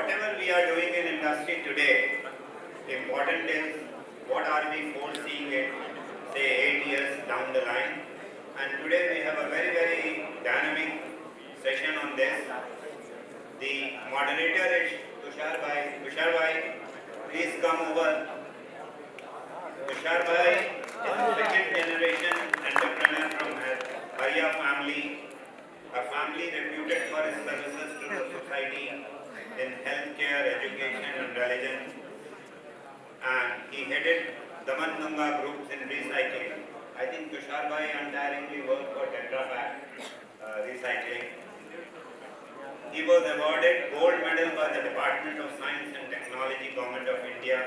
whatever we are doing in industry today, important is what are we foreseeing it, say 8 years down the line. And today we have a very, very dynamic session on this. The moderator is Tushar Bhai. Tushar Bhai, please come over. Tushar Bhai is a second generation entrepreneur from Arya family, a family reputed for its services to the society in healthcare, education and religion. And he headed Daman Ganga groups in recycling. I think Tushar Bhai untiringly worked for Tetra Pak recycling. He was awarded gold medal by the Department of Science and Technology, Government of India.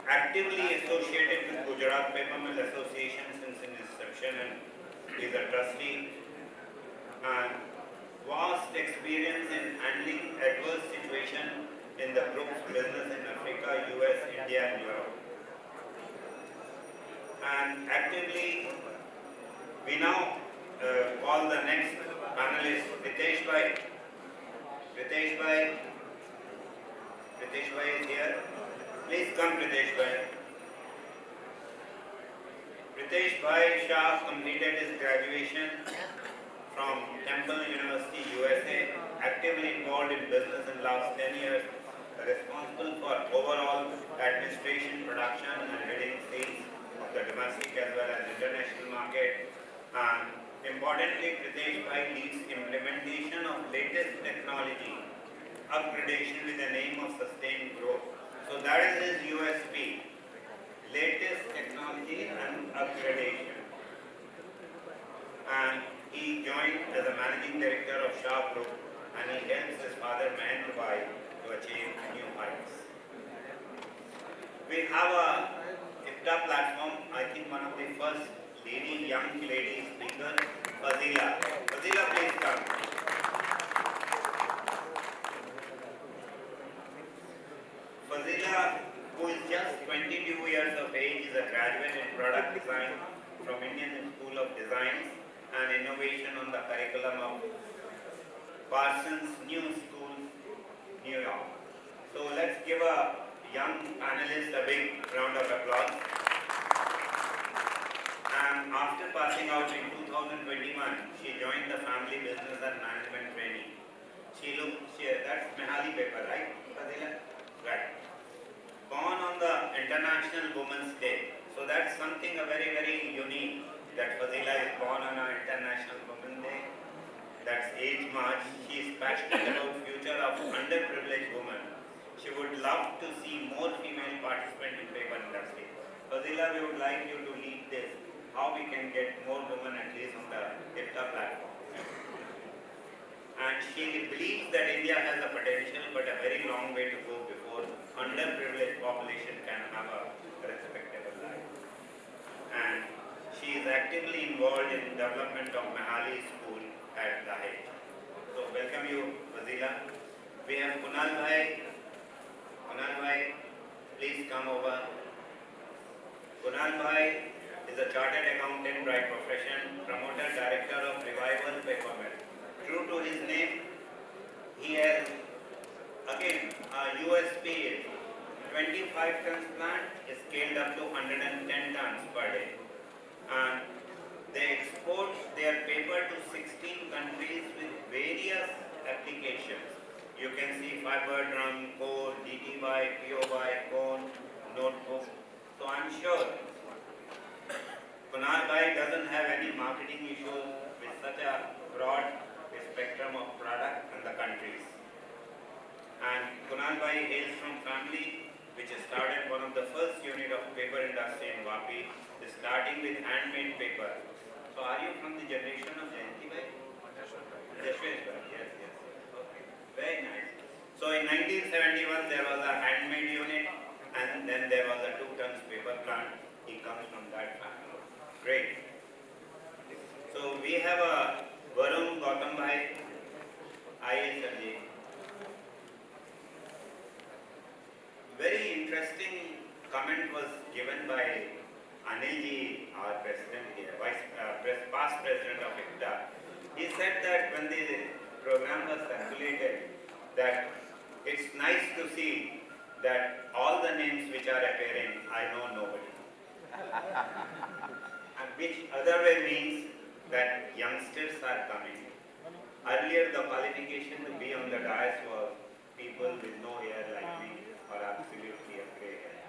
Actively associated with Gujarat Paper Mill Association since its inception, and is a trustee. And vast experience in handling adverse situations in the group's business in Africa, US, India and Europe. And actively, we now call the next panelist, Ritesh Bhai. Ritesh Bhai is here. Please come, Ritesh Bhai. Ritesh Bhai Shah completed his graduation from Temple University, USA, actively involved in business in last 10 years, responsible for overall administration, production and heading sales of the domestic as well as international market. And importantly, Ritesh Bhai leads implementation of latest technology, upgradation with the aim of sustained growth. So that is his USP, latest technology and upgradation. And he joined as a managing director of Shah Group, and he helps his father Mahendra Bhai to achieve new heights. We have a IFTA platform, I think one of the first young lady speaker, Fazila. Fazila, please come. Fazila, who is just 22 years of age, is a graduate in product design from Indian School of Design and Innovation on the curriculum of Parsons New School, New York. So let's give a young panelist a big round of applause. And after passing out in 2021, she joined the Family Business and Management Training. That's Mehali paper, right, Fazila? Right. Born on the International Women's Day. So that's something very, very unique, that Fazila is born on an International Women's Day. That's 8th March. She is passionate about future of underprivileged women. She would love to see more female participants in paper industry. Fazila, we would like you to lead this, how we can get more women at least on the IFTA platform. And she believes that India has the potential, but a very long way to go before underprivileged population can have a respectable life. And she is actively involved in development of Mehali School at Dahej. So welcome you, Fazila. We have Kunal Bhai. Kunal Bhai, please come over. Kunal Bhai is a chartered accountant by profession, promoter, director of Revival Paper Mill. True to his name, he has again a USP. 25 tons plant is scaled up to 110 tons per day. And they export their paper to 16 countries with various applications. You can see fiber drum, core, DTY, POY, cone, notebook. So I'm sure Kunal Bhai doesn't have any marketing issues with such a broad spectrum of product and the countries. And Kunal Bhai hails from family which started one of the first unit of paper industry in Vapi, starting with handmade paper. So are you from the generation of Jayanti Bhai? Yashwesh Bhai, yes. Okay, very nice. So in 1971 there was a handmade unit, and then there was a 2 tons paper plant. He comes from that family. Great. So we have a Varun Gautam Bhai, IASLJ. Very interesting comment was given by Anil ji, our president here, past president of IFTA. He said that when the program was circulated, that it's nice to see that all the names which are appearing, I know nobody. And which other way means that youngsters are coming. Earlier the qualification to be on the dais was people with no hair like me or absolutely a grey hair.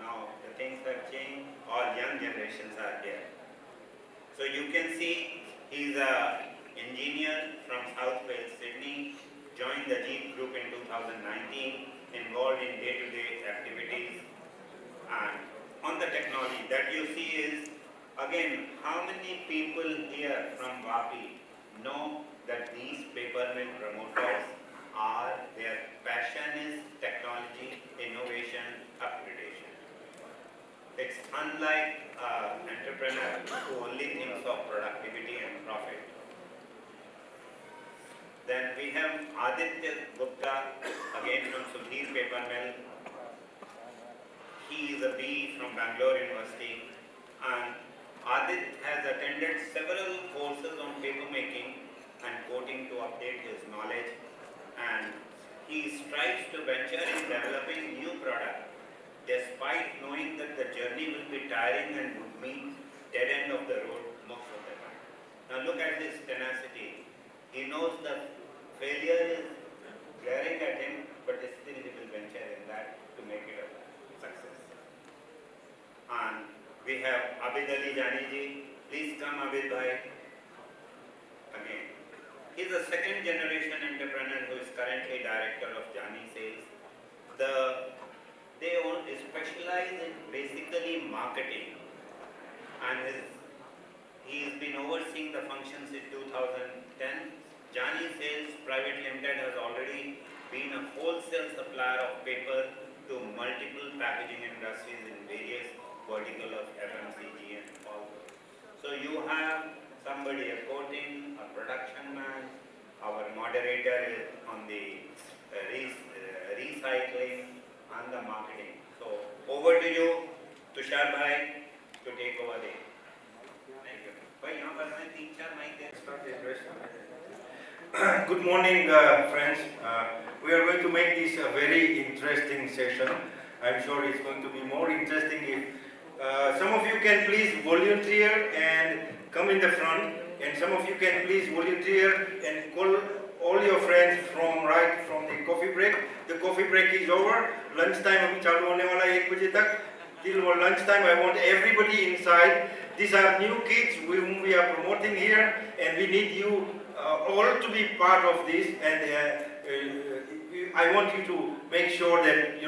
Now the things have changed, all young generations are here. So you can see he's an engineer from South Wales, Sydney, joined the Jeep Group in 2019, involved in day-to-day activities. And on the technology that you see is, again, how many people here from Vapi know that these paper mill promoters are, their passion is technology, innovation, upgradation. It's unlike an entrepreneur who only thinks of productivity and profit. Then we have Aditya Gupta, again from Sudhir Paper Mill. He is a BE from Bangalore University, and Adit has attended several courses on paper making and coating to update his knowledge, and he strives to venture in developing new products despite knowing that the journey will be tiring and would mean dead end of the road most of the time. Now look at his tenacity. He knows that failure is glaring at him, but still he will venture in that to make it a success. And we have Abid Ali Jani ji. Please come, Abid bhai. Again, he is a second generation entrepreneur who is currently director of Jani Sales. They specialize in basically marketing, and he's been overseeing the functions in 2010. Jani Sales Private Limited has already been a wholesale supplier of paper to multiple packaging industries in various verticals of FMCG and all those. So you have somebody, a coating, a production man, our moderator is on the recycling and the marketing. So over to you, Tushar bhai, to take over there. Thank you. Bhai, यहाँ पर मैं 3-4 mic they. Good morning, friends. We are going to make this a very interesting session. I'm sure it's going to be more interesting if some of you can please volunteer and come in the front, and some of you can please volunteer and call all your friends from the coffee break. The coffee break is over. Lunch time अभी चालू होने वाला है 1 बजे तक. Till lunch time, I want everybody inside. These are new kids whom we are promoting here, and we need you all to be part of this. And I want you to make sure that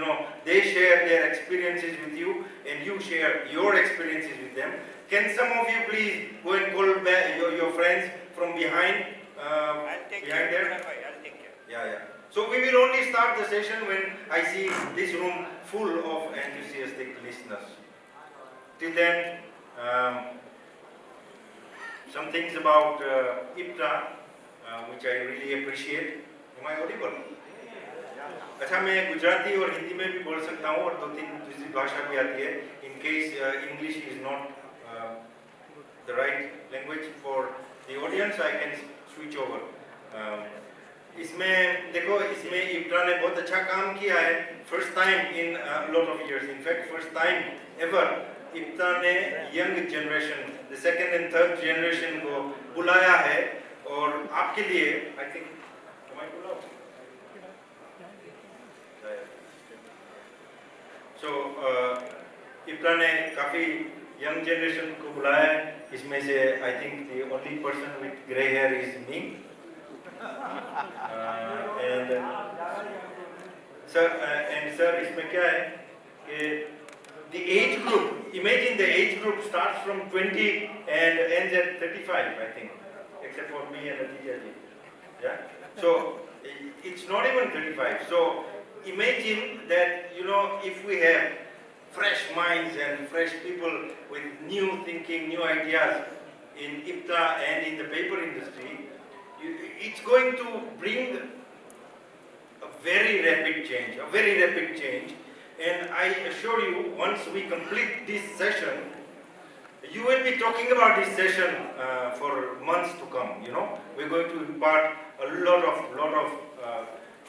they share their experiences with you, and you share your experiences with them. Can some of you please go and call back your friends from behind? Behind there? I'll take care. Yeah. So we will only start the session when I see this room full of enthusiastic listeners. Till then, some things about IPTA, which I really appreciate. Am I audible? अच्छा मैं गुजराती और हिंदी में भी बोल सकता हूँ और 2-3 दूसरी भाषा भी आती है. In case English is not the right language for the audience, I can switch over. इसमें देखो, इसमें IPTA ने बहुत अच्छा काम किया है. First time in a lot of years. In fact, first time ever, IPTA ने young generation, the second and third generation को बुलाया है और आपके लिए, I think, am I too loud? So, IPTA ने काफी young generation को बुलाया है. इसमें से I think the only person with grey hair is me. Sir, इसमें क्या है कि the age group, imagine the age group starts from 20 and ends at 35, I think, except for me and Aditya ji. Yeah? So, it's not even 35. So, imagine that, if we have fresh minds and fresh people with new thinking, new ideas in IPTA and in the paper industry, it's going to bring a very rapid change. And I assure you, once we complete this session, you will be talking about this session for months to come. We're going to impart a lot of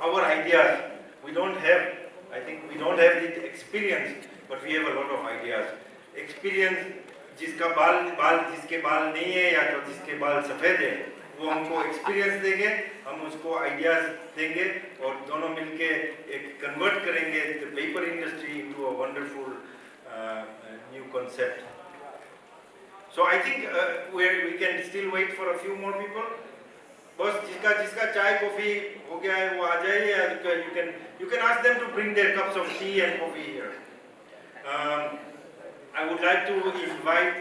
our ideas. We don't have, I think we don't have the experience, but we have a lot of ideas. Experience, जिसके बाल नहीं है या तो जिसके बाल सफ़ेद है, वो हमको एक्सपीरियंस देंगे, हम उसको आइडियाज देंगे और दोनों मिलके एक कन्वर्ट करेंगे the paper industry into a wonderful new concept. So I think we can still wait for a few more people. बस जिसका चाय कॉफी हो गया है वो आ जाइए, या you can ask them to bring their cups of tea and coffee here. I would like to invite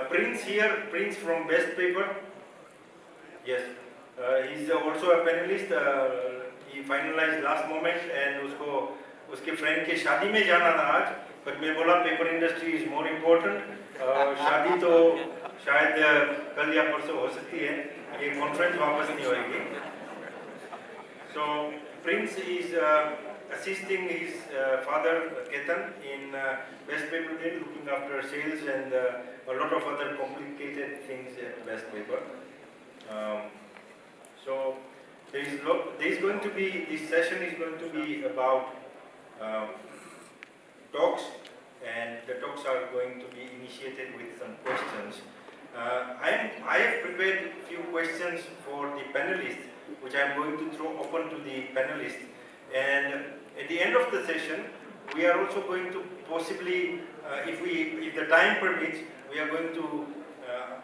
Prince here, Prince from Best Paper. Yes, he's also a panelist. He finalized last moment and उसके friend के शादी में जाना था आज, but मैं बोला paper industry is more important. शादी तो शायद कल या परसों हो सकती है, ये conference वापस नहीं होएगी. So Prince is assisting his father Ketan in Best Paper Mill, looking after sales and a lot of other complicated things at Best Paper. So there is going to be, this session is going to be about talks, and the talks are going to be initiated with some questions. I have prepared a few questions for the panelists, which I am going to throw open to the panelists. And at the end of the session, we are also going to possibly, if the time permits, we are going to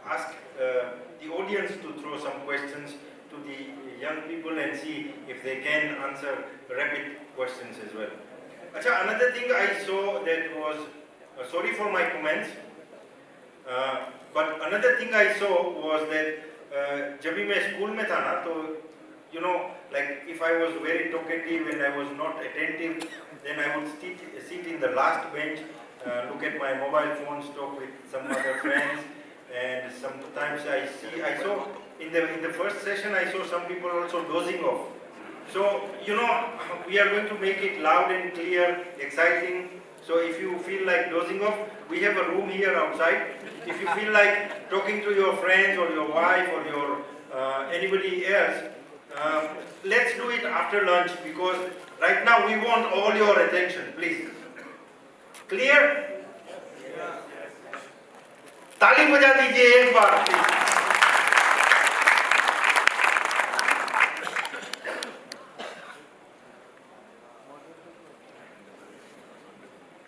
ask the audience to throw some questions to the young people and see if they can answer rapid questions as well. Achha, another thing I saw that was, sorry for my comments, but another thing I saw was that जब भी मैं school में था ना, तो you know, like if I was very talkative and I was not attentive, then I would sit in the last bench, look at my mobile phones, talk with some other friends, and sometimes I saw in the first session I saw some people also dozing off. So you know, we are going to make it loud and clear, exciting. So if you feel like dozing off, we have a room here outside. If you feel like talking to your friends or your wife or your anybody else, let's do it after lunch, because right now we want all your attention, please. Clear? ताली बजा दीजिए एक बार, please.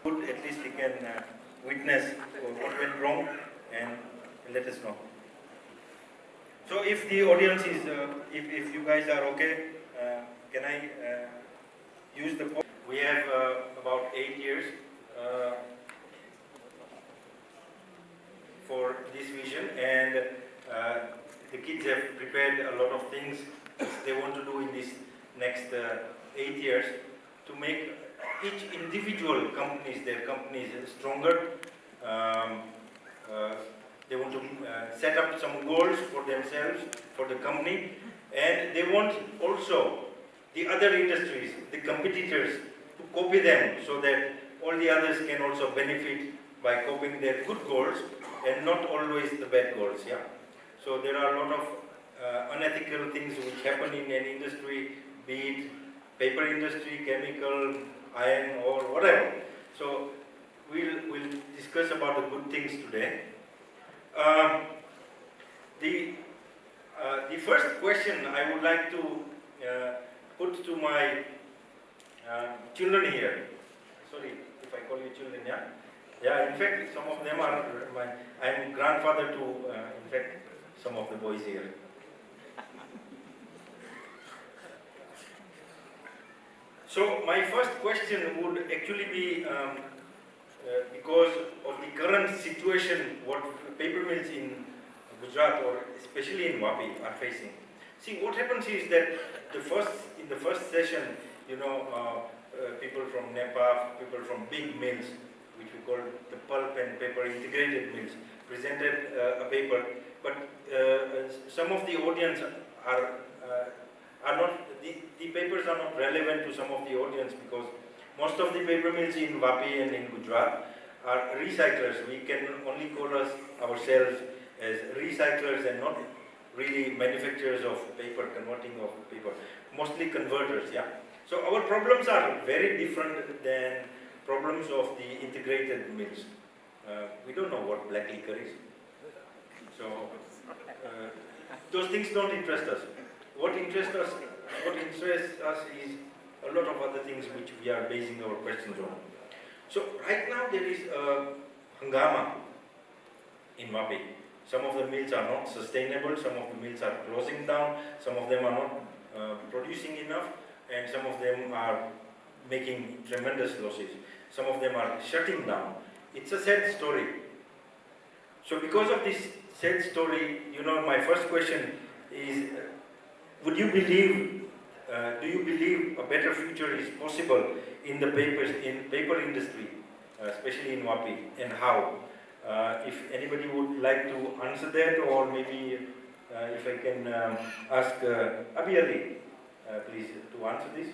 Good, at least we can witness what went wrong and let us know. So if the audience is, if you guys are okay, can I use the poll? We have about 8 years for this vision, and the kids have prepared a lot of things they want to do in this next 8 years to make each individual companies, their companies stronger. They want to set up some goals for themselves, for the company, and they want also the other industries, the competitors, to copy them so that all the others can also benefit by copying their good goals and not always the bad goals. Yeah. So there are a lot of unethical things which happen in an industry, be it paper industry, chemical, iron, or whatever. So we'll discuss about the good things today. The first question I would like to put to my children here. Sorry if I call you children, yeah? Yeah, in fact, some of them are I'm grandfather to, in fact, some of the boys here. So my first question would actually be because of the current situation, what paper mills in Gujarat or especially in Vapi are facing. See, what happens is that in the first session, you know, people from NEPA, people from big mills, which we call the pulp and paper integrated mills, presented a paper, but some of the audience are not, the papers are not relevant to some of the audience, because most of the paper mills in Vapi and in Gujarat are recyclers. We can only call ourselves as recyclers and not really manufacturers of paper, converting of paper, mostly converters, yeah. So our problems are very different than problems of the integrated mills. We don't know what black liquor is. So those things don't interest us. What interests us, is a lot of other things which we are basing our questions on. So right now there is a hangama in Mapi. Some of the mills are not sustainable, some of the mills are closing down, some of them are not producing enough, and some of them are making tremendous losses. Some of them are shutting down. It's a sad story. So because of this sad story, my first question is, would you believe, do you believe a better future is possible in the paper industry, especially in Wapi, and how? If anybody would like to answer that, or maybe if I can ask Abi Ali, please, to answer this.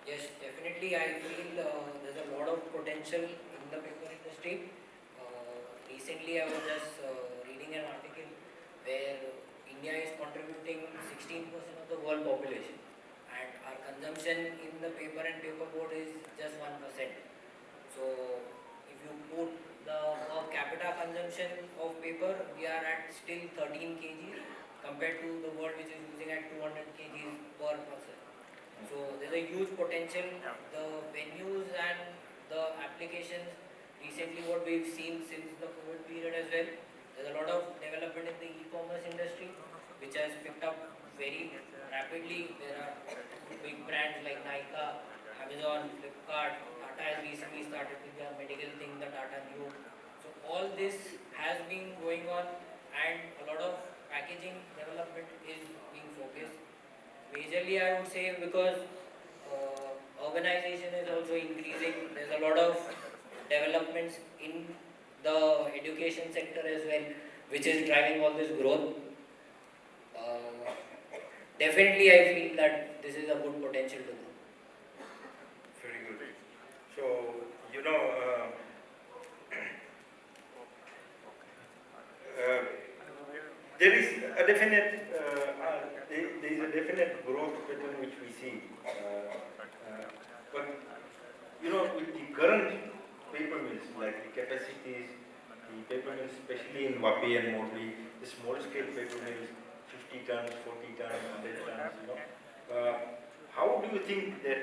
Yes, definitely. I feel there's a lot of potential in the paper industry. Recently, I was just reading an article where India is contributing 16% of the world population, and our consumption in the paper and paperboard is just 1%. So, if you put the per capita consumption of paper, we are at still 13 kgs compared to the world which is using at 200 kgs per person. So there's a huge potential. The venues and the applications, recently what we've seen since the COVID period as well, there's a lot of development in the e-commerce industry which has picked up very rapidly. There are big brands like Nykaa, Amazon, Flipkart, Tata has recently started with their medical thing, the Tata Neo. So all this has been going on, and a lot of packaging development is being focused. Majorly, I would say because urbanization is also increasing. There's a lot of developments in the education sector as well, which is driving all this growth. Uh, Definitely, I feel that this is a good potential to do. Very good. So, uh, there is a definite there is a definite growth pattern which we see, but with the current paper mills, like the capacities, the paper mills, especially in Wapi and Morbi, the small scale paper mills, 50 tons, 40 tons, 100 tons, how do you think that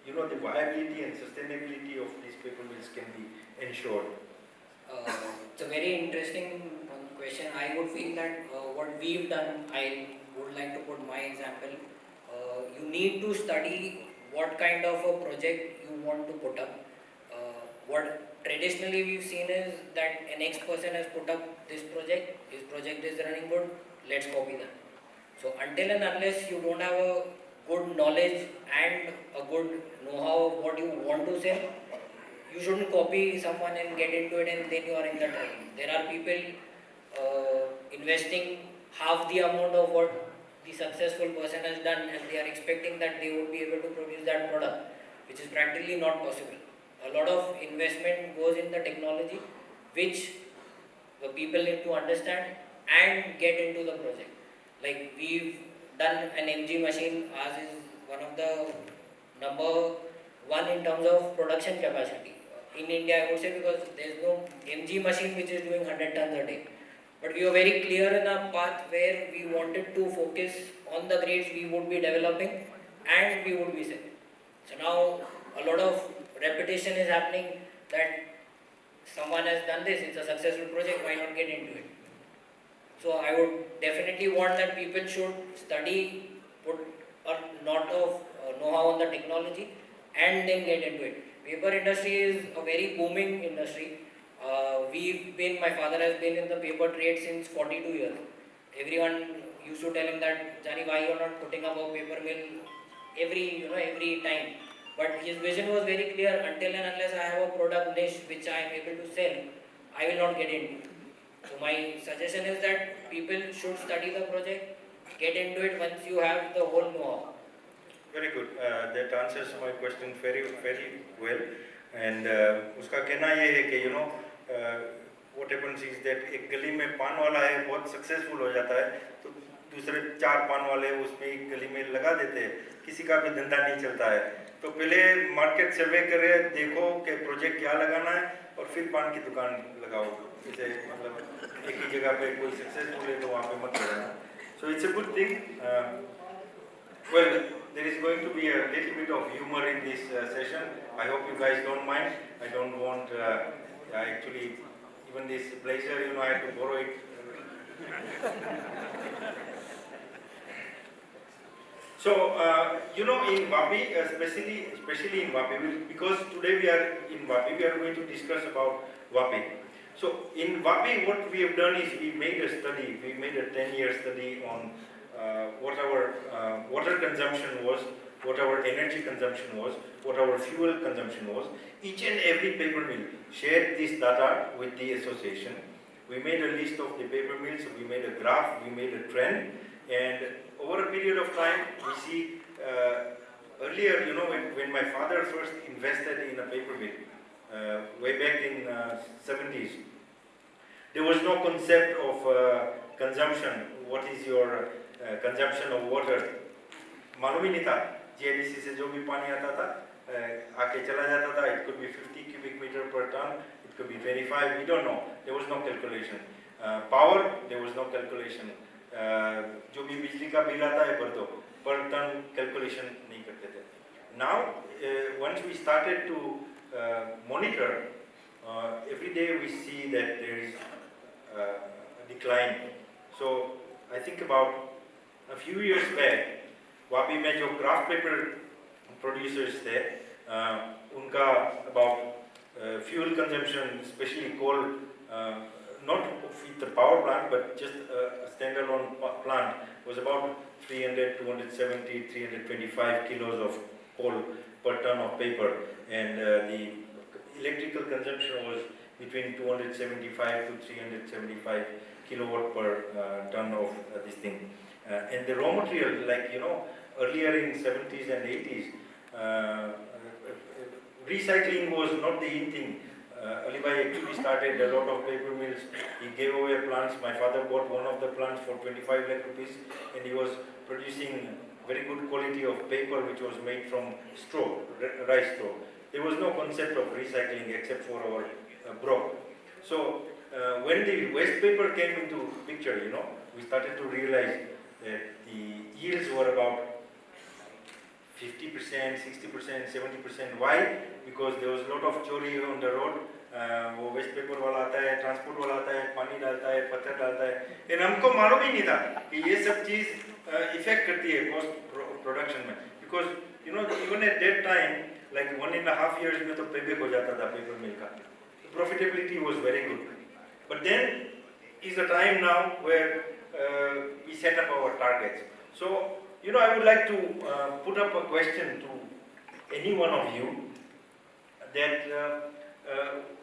the viability and sustainability of these paper mills can be ensured? It's a very interesting question. I would feel that what we've done, I would like to put my example. You need to study what kind of a project you want to put up. What traditionally we've seen is that an X person has put up this project, his project is running good, let's copy that. So until and unless you don't have a good knowledge and a good know-how of what you want to sell, you shouldn't copy someone and get into it and then you are in the trap. There are people investing half the amount of what the successful person has done, and they are expecting that they would be able to produce that product, which is practically not possible. A lot of investment goes in the technology, which the people need to understand and get into the project. Like we've done an MG machine, ours is one of the number one in terms of production capacity. In India, I would say, because there's no MG machine which is doing 100 tons a day. But we were very clear in our path where we wanted to focus on the grades we would be developing and we would be selling. So now a lot of repetition is happening that someone has done this, it's a successful project, why not get into it? So I would definitely want that people should study, put a lot of know-how on the technology and then get into it. Paper industry is a very booming industry. My father has been in the paper trade since 42 years. Everyone used to tell him that, Jani, why you are not putting up a paper mill every time. But his vision was very clear, until and unless I have a product niche which I am able to sell, I will not get into it. So my suggestion is that people should study the project, get into it once you have the whole know-how. Very good. That answers my question very, very well. And उसका कहना ये है कि what happens is that एक गली में पान वाला है बहुत सक्सेसफुल हो जाता है तो दूसरे 4 पान वाले उसमें एक गली में लगा देते हैं, किसी का भी धंधा नहीं चलता है। तो पहले मार्केट सर्वे करे, देखो कि प्रोजेक्ट क्या लगाना है और फिर पान की दुकान लगाओ। जैसे मतलब एक ही जगह पे कोई सक्सेसफुल है तो वहाँ पे मत लगाना। So it's a good thing. Well, there is going to be a little bit of humor in this session. I hope you guys don't mind. I don't want actually even this blazer, you know, I had to borrow it. So, you know, in Vapi, especially in Vapi, because today we are in Vapi, we are going to discuss about Vapi. So, in Vapi, what we have done is we made a study, we made a 10-year study on what our water consumption was, what our energy consumption was, what our fuel consumption was. Each and every paper mill shared this data with the association. We made a list of the paper mills, we made a graph, we made a trend, and over a period of time, we see earlier, you know, when my father first invested in a paper mill, way back in 70s, there was no concept of consumption. What is your consumption of water? मालूम ही नहीं था। GIDC से जो भी पानी आता था आके चला जाता था। It could be 50 cubic meter per ton. It could be 25. We don't know. There was no calculation. Power, there was no calculation. जो भी बिजली का बिल आता है भर दो, पर टन कैलकुलेशन नहीं करते थे। Now, once we started to monitor, every day we see that there is a decline. So I think about a few years back, Vapi में जो craft paper producers थे, उनका about fuel consumption, especially coal, not with the power plant, but just a standalone plant, was about 300, 270, 325 kilos of coal per ton of paper, and the electrical consumption was between 275 to 375 kilowatt per ton of this thing. And the raw material, like, you know, earlier in 70s and 80s, recycling was not the in thing. Ali Bhai actually started a lot of paper mills. He gave away plants. My father bought one of the plants for 25 lakh rupees, and he was producing very good quality of paper which was made from straw, rice straw. There was no concept of recycling except for our broth. So when the waste paper came into picture, you know, we started to realize that the yields were about 50%, 60%, 70%. Why? Because there was a lot of chori on the road. वो waste paper वाला आता है, transport वाला आता है, पानी डालता है, पत्थर डालता है। लेकिन हमको मालूम ही नहीं था कि ये सब चीज़ इफेक्ट करती है कॉस्ट प्रोडक्शन में। Because you know, even at that time, like 1.5 years में तो पेबैक हो जाता था पेपर मिल का। The profitability was very good. But then is a time now where we set up our targets. So, you know, I would like to put up a question to any one of you that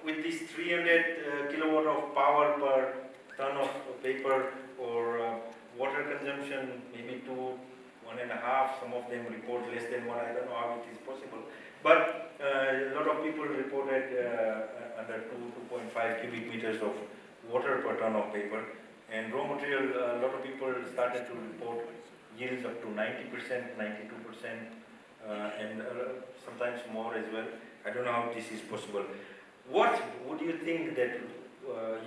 with this 300 kilowatt of power per ton of paper or water consumption, maybe 2, 1.5, some of them report less than 1, I don't know how it is possible. But a lot of people reported under 2.5 cubic meters of water per ton of paper. And raw material, a lot of people started to report yields up to 90%, 92%, and sometimes more as well. I don't know how this is possible. What would you think that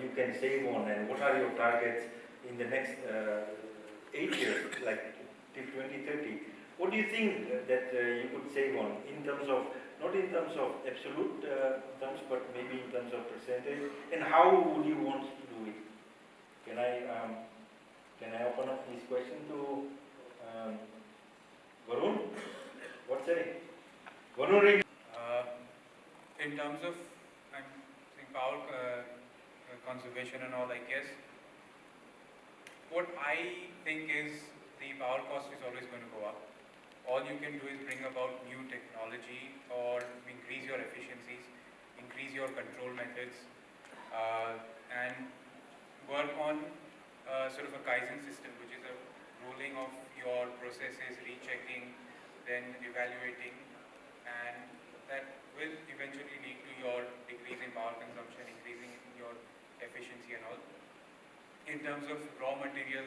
you can save on, and what are your targets in the next 8 years, like till 2030? What do you think that you could save on in terms of, not in terms of absolute terms, but maybe in terms of percentage, and how would you want to do it? Can I open up this question to Varun? What say? Varun, in terms of power conservation and all, I guess, what I think is the power cost is always going to go up. All you can do is bring about new technology or increase your efficiencies, increase your control methods, and work on sort of a Kaizen system, which is a rolling of your processes, rechecking, then evaluating, and that will eventually lead to your decrease in power consumption, increasing in your efficiency and all. In terms of raw material,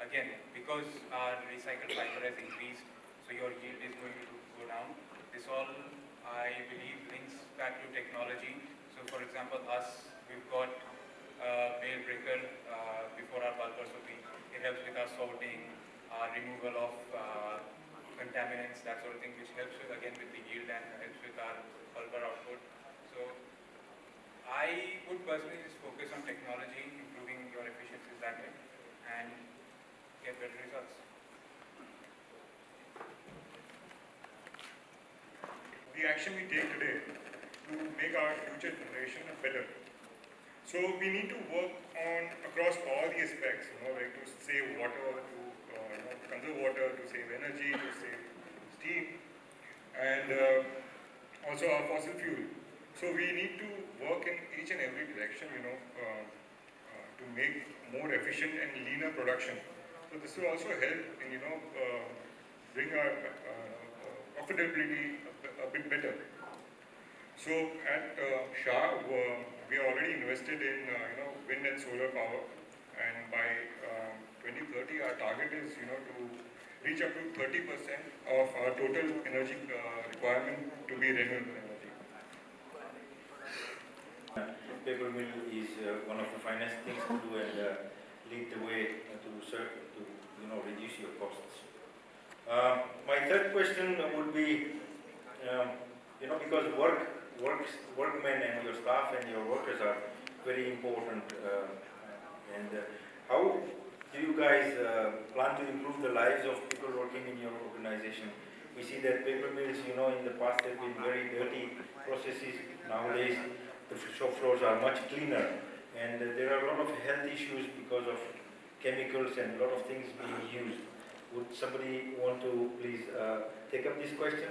again, because our recycled fiber has increased, so your yield is going to go down. This all, I believe, links back to technology. So for example, we've got bale breaker before our pulper, so it helps with our sorting, removal of contaminants, that sort of thing, which helps with, again, with the yield and helps with our pulper output. So I would personally just focus on technology, improving your efficiencies that way, and get better results. The action we take today to make our future generation better. So we need to work on across all the aspects, like to save water, to conserve water, to save energy, to save steam, and also our fossil fuel. So we need to work in each and every direction, to make more efficient and leaner production. So this will also help in, bring our profitability a bit better. So at Shah, we are already invested in, wind and solar power, and by 2030, our target is, to reach up to 30% of our total energy requirement to be renewable energy. Paper mill is one of the finest things to do and lead the way to reduce your costs. My third question would be, because workmen and your staff and your workers are very important, and how do you guys plan to improve the lives of people working in your organization? We see that paper mills, in the past have been very dirty processes. Nowadays, the shop floors are much cleaner, and there are a lot of health issues because of chemicals and a lot of things being used. Would somebody want to please take up this question?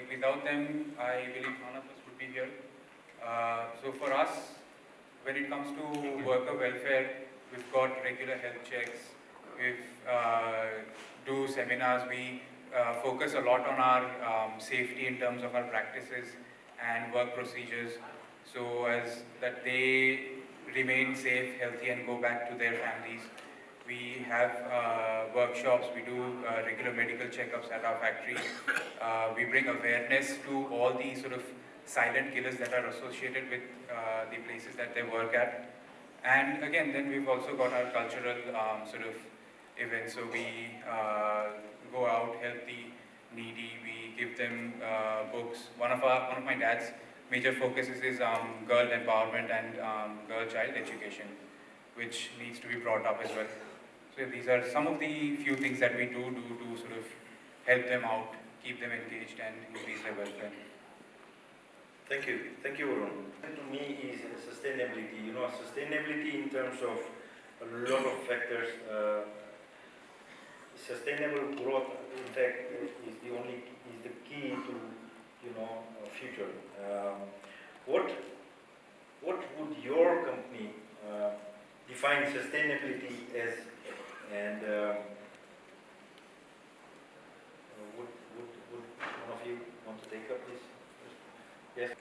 Without them, I believe none of us would be here. So for us, when it comes to worker welfare, we've got regular health checks. We do seminars. We focus a lot on our safety in terms of our practices and work procedures, so as that they remain safe, healthy, and go back to their families. We have workshops. We do regular medical checkups at our factory. We bring awareness to all the sort of silent killers that are associated with the places that they work at. And again, then we've also got our cultural sort of events. So we go out, help the needy. We give them books. One of my dad's major focuses is girl empowerment and girl child education, which needs to be brought up as well. So these are some of the few things that we do to sort of help them out, keep them engaged, and increase their welfare. Thank you, Varun. To me is sustainability. Sustainability in terms of a lot of factors. Sustainable growth, in fact, is the key to future. What would your company define sustainability as, and would one of you want to take up this? Yes.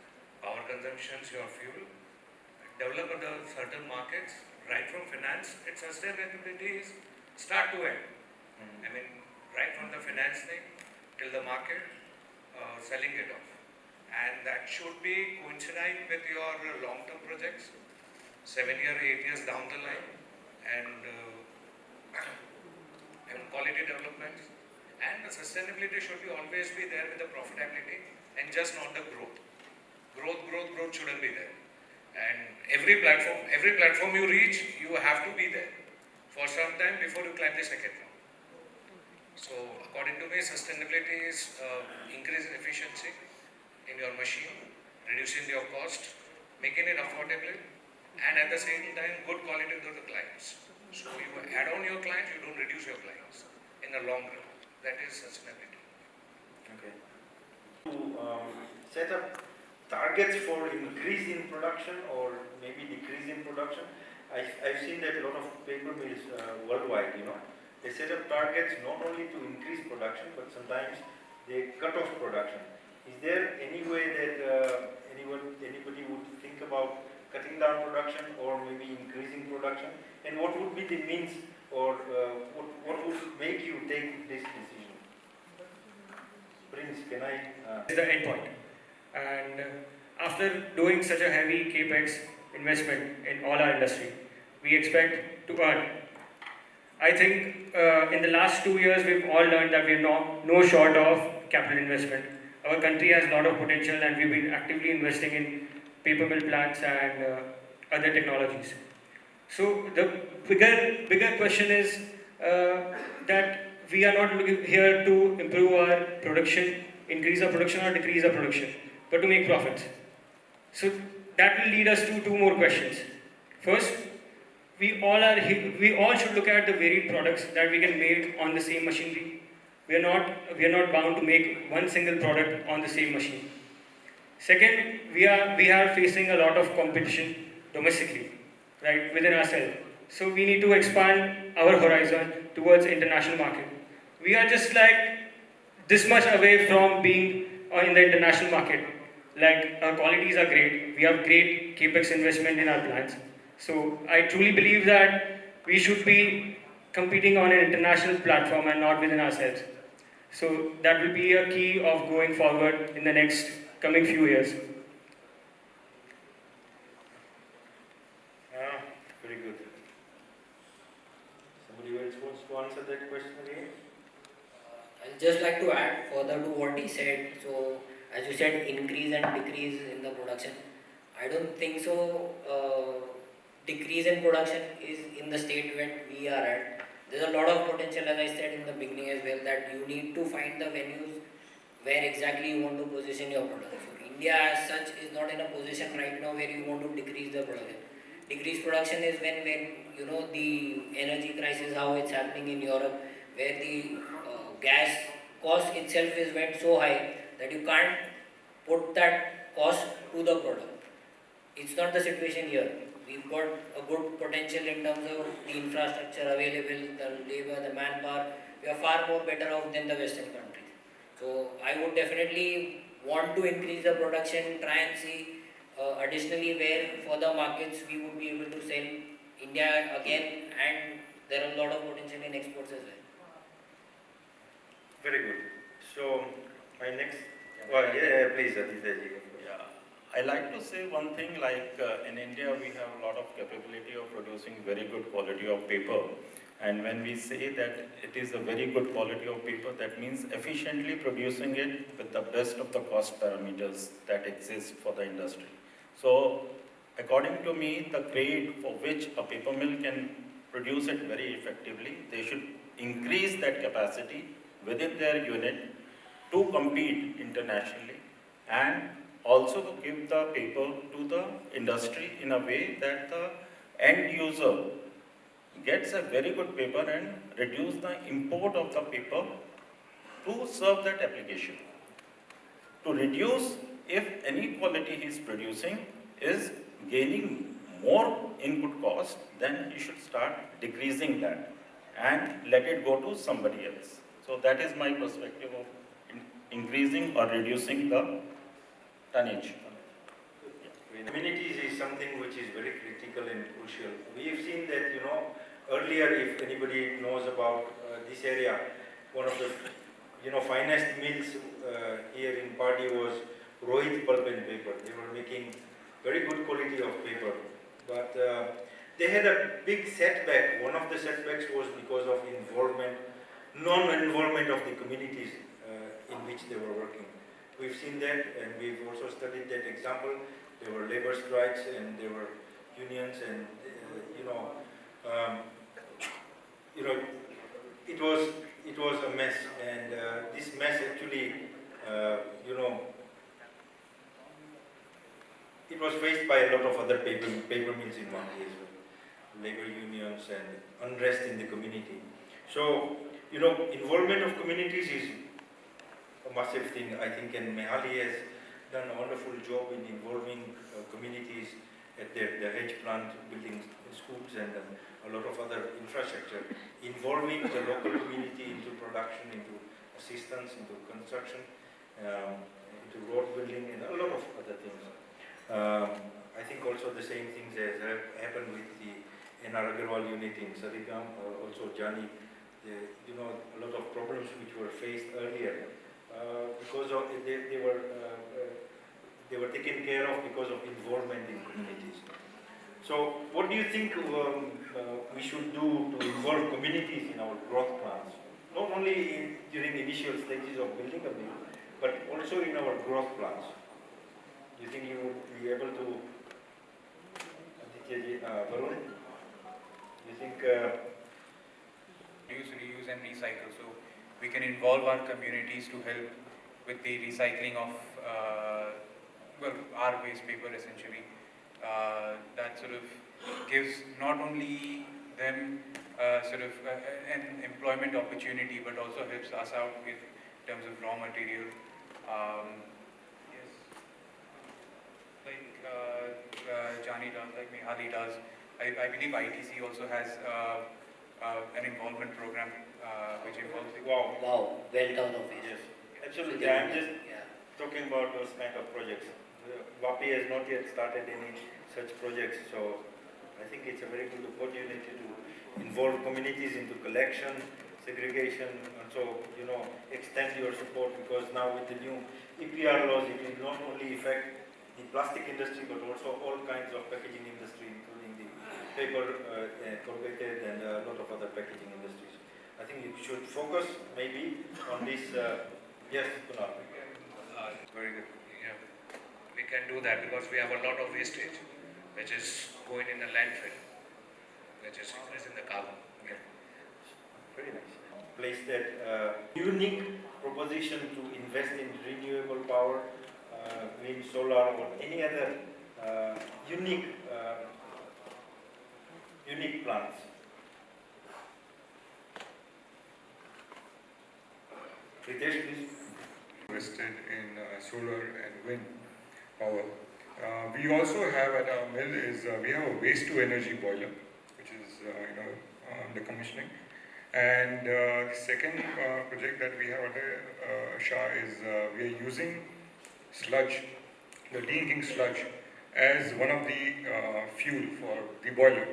Power consumptions, your fuel, develop the certain markets, right from finance, its sustainability is start to end. I mean, right from the finance thing till the market, selling it off. And that should be coinciding with your long-term projects, 7 years, 8 years down the line, and quality developments. And the sustainability should be always be there with the profitability and just not the growth. Growth shouldn't be there. And every platform you reach, you have to be there for some time before you climb the second one. So according to me, sustainability is increasing efficiency in your machine, reducing your cost, making it affordable, and at the same time, good quality to the clients. So you add on your clients, you don't reduce your clients in the long run. That is sustainability. Okay. To set up targets for increase in production or maybe decrease in production. I've seen that a lot of paper mills worldwide, they set up targets not only to increase production, but sometimes they cut off production. Is there any way that anybody would think about cutting down production or maybe increasing production? And what would be the means or what would make you take this decision? Prince, can I? Is the end point. And after doing such a heavy capex investment in all our industry, we expect to earn. I think in the last 2 years, we've all learned that we're no short of capital investment. Our country has a lot of potential, and we've been actively investing in paper mill plants and other technologies. So the bigger question is that we are not looking here to improve our production, increase our production or decrease our production, but to make profits. So that will lead us to 2 more questions. First, we all should look at the varied products that we can make on the same machinery. We are not bound to make one single product on the same machine. Second, we are facing a lot of competition domestically, right, within ourselves. So we need to expand our horizon towards international market. We are just like this much away from being in the international market. Like our qualities are great. We have great capex investment in our plants. So I truly believe that we should be competing on an international platform and not within ourselves. So that will be a key of going forward in the next coming few years. Very good. Somebody else wants to answer that question again? I'll just like to add further to what he said. So, as you said, increase and decrease in the production. I don't think so. Decrease in production is in the state where we are at. There's a lot of potential, as I said in the beginning as well, that you need to find the venues where exactly you want to position your product. So, India as such is not in a position right now where you want to decrease the production. Decrease production is when you know the energy crisis, how it's happening in Europe, where the gas cost itself is went so high that you can't put that cost to the product. It's not the situation here. We've got a good potential in terms of the infrastructure available, the labor, the manpower. We are far more better off than the Western countries. So I would definitely want to increase the production, try and see additionally where for the markets we would be able to sell India again, and there are a lot of potential in exports as well. Very good. So, my next, well, yeah, please, Aditya. Yeah, I like to say one thing, like in India we have a lot of capability of producing very good quality of paper, and when we say that it is a very good quality of paper, that means efficiently producing it with the best of the cost parameters that exist for the industry. So, according to me, the grade for which a paper mill can produce it very effectively, they should increase that capacity within their unit to compete internationally, and also to give the paper to the industry in a way that the end user gets a very good paper and reduce the import of the paper to serve that application. To reduce, if any quality he is producing is gaining more input cost, then he should start decreasing that and let it go to somebody else. So that is my perspective of increasing or reducing the tonnage. Communities is something which is very critical and crucial. We have seen that, earlier, if anybody knows about this area, one of the, finest mills here in Padi was Rohit Pulp and Paper. They were making very good quality of paper, but they had a big setback. One of the setbacks was because of non-involvement of the communities in which they were working. We've seen that, and we've also studied that example. There were labor strikes, and there were unions, and it was a mess. And this mess actually, it was faced by a lot of other paper mills in Mumbai as well. Labor unions and unrest in the community. So, involvement of communities is a massive thing, I think, and Mehali has done a wonderful job in involving communities at the hedge plant building schools and a lot of other infrastructure, involving the local community into production, into assistance, into construction, into road building, and a lot of other things. I think also the same things has happened with the NR Agarwal unit in Sarigam, also Jani. You know, a lot of problems which were faced earlier because of they were taken care of because of involvement in communities. So, what do you think we should do to involve communities in our growth plans? Not only during initial stages of building a mill, but also in our growth plans. Do you think you would be able to, Varun? Do you think? Use, reuse and recycle. So we can involve our communities to help with the recycling of our waste paper essentially. That sort of gives not only them an employment opportunity, but also helps us out with terms of raw material. Yes, like Jani does, like Mehali does. I believe ITC also has an involvement program which involves the Wow. Wow, well done of it. Yes, absolutely. I'm just Yeah. talking about those kind of projects. WAPI has not yet started any such projects, so I think it's a very good opportunity to involve communities into collection, segregation, and so, you know, extend your support, because now with the new EPR laws, it will not only affect the plastic industry, but also all kinds of packaging industry, including the paper, corrugated, and a lot of other packaging industries. I think you should focus maybe on this. Yes, Kunal. Very good. Yeah, we can do that because we have a lot of wastage which is going in a landfill, which is increasing the carbon. Yeah. Very nice. Place that unique proposition to invest in renewable power, wind, solar, or any other unique plants. Ritesh, please. Invested in solar and wind power. We also have at our mill we have a waste to energy boiler, which is under commissioning. And the second project that we have under Shah is we are using sludge, the de-inking sludge, as one of the fuel for the boiler,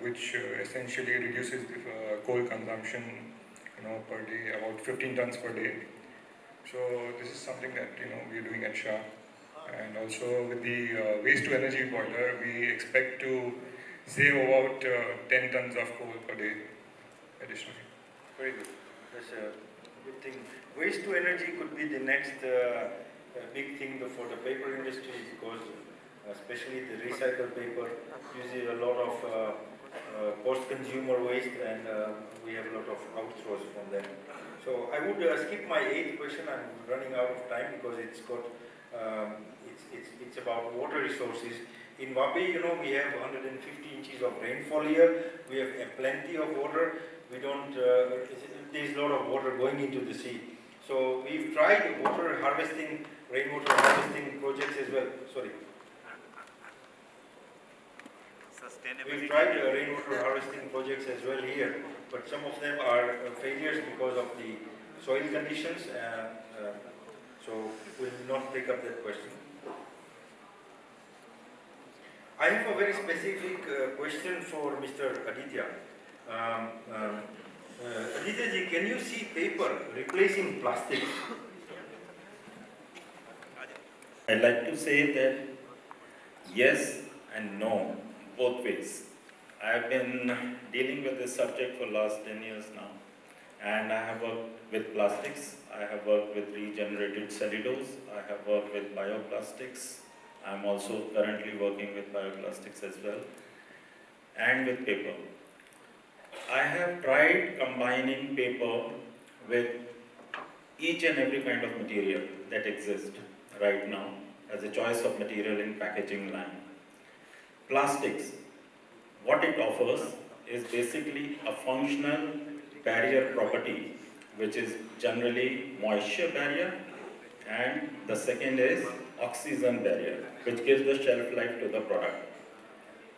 which essentially reduces the coal consumption, per day, about 15 tons per day. So this is something that we are doing at Shah. And also with the waste to energy boiler, we expect to save about 10 tons of coal per day additionally. Very good. That's a good thing. Waste to energy could be the next big thing for the paper industry, because especially the recycled paper uses a lot of post-consumer waste, and we have a lot of outthrows from them. So I would skip my 8th question. I'm running out of time because it's got it's about water resources. In Wabi, we have 150 inches of rainfall here. We have plenty of water. We don't. There's a lot of water going into the sea. So we've tried water harvesting, rainwater harvesting projects as well. Sorry. We've tried rainwater harvesting projects as well here, but some of them are failures because of the soil conditions. So we'll not take up that question. I have a very specific question for Mr. Aditya. Aditya ji, can you see paper replacing plastic? I'd like to say that yes and no, both ways. I've been dealing with this subject for last 10 years now, and I have worked with plastics, I have worked with regenerated cellulose, I have worked with bioplastics. I'm also currently working with bioplastics as well, and with paper. I have tried combining paper with each and every kind of material that exists right now as a choice of material in packaging line. Plastics, what it offers is basically a functional barrier property, which is generally moisture barrier, and the second is oxygen barrier, which gives the shelf life to the product.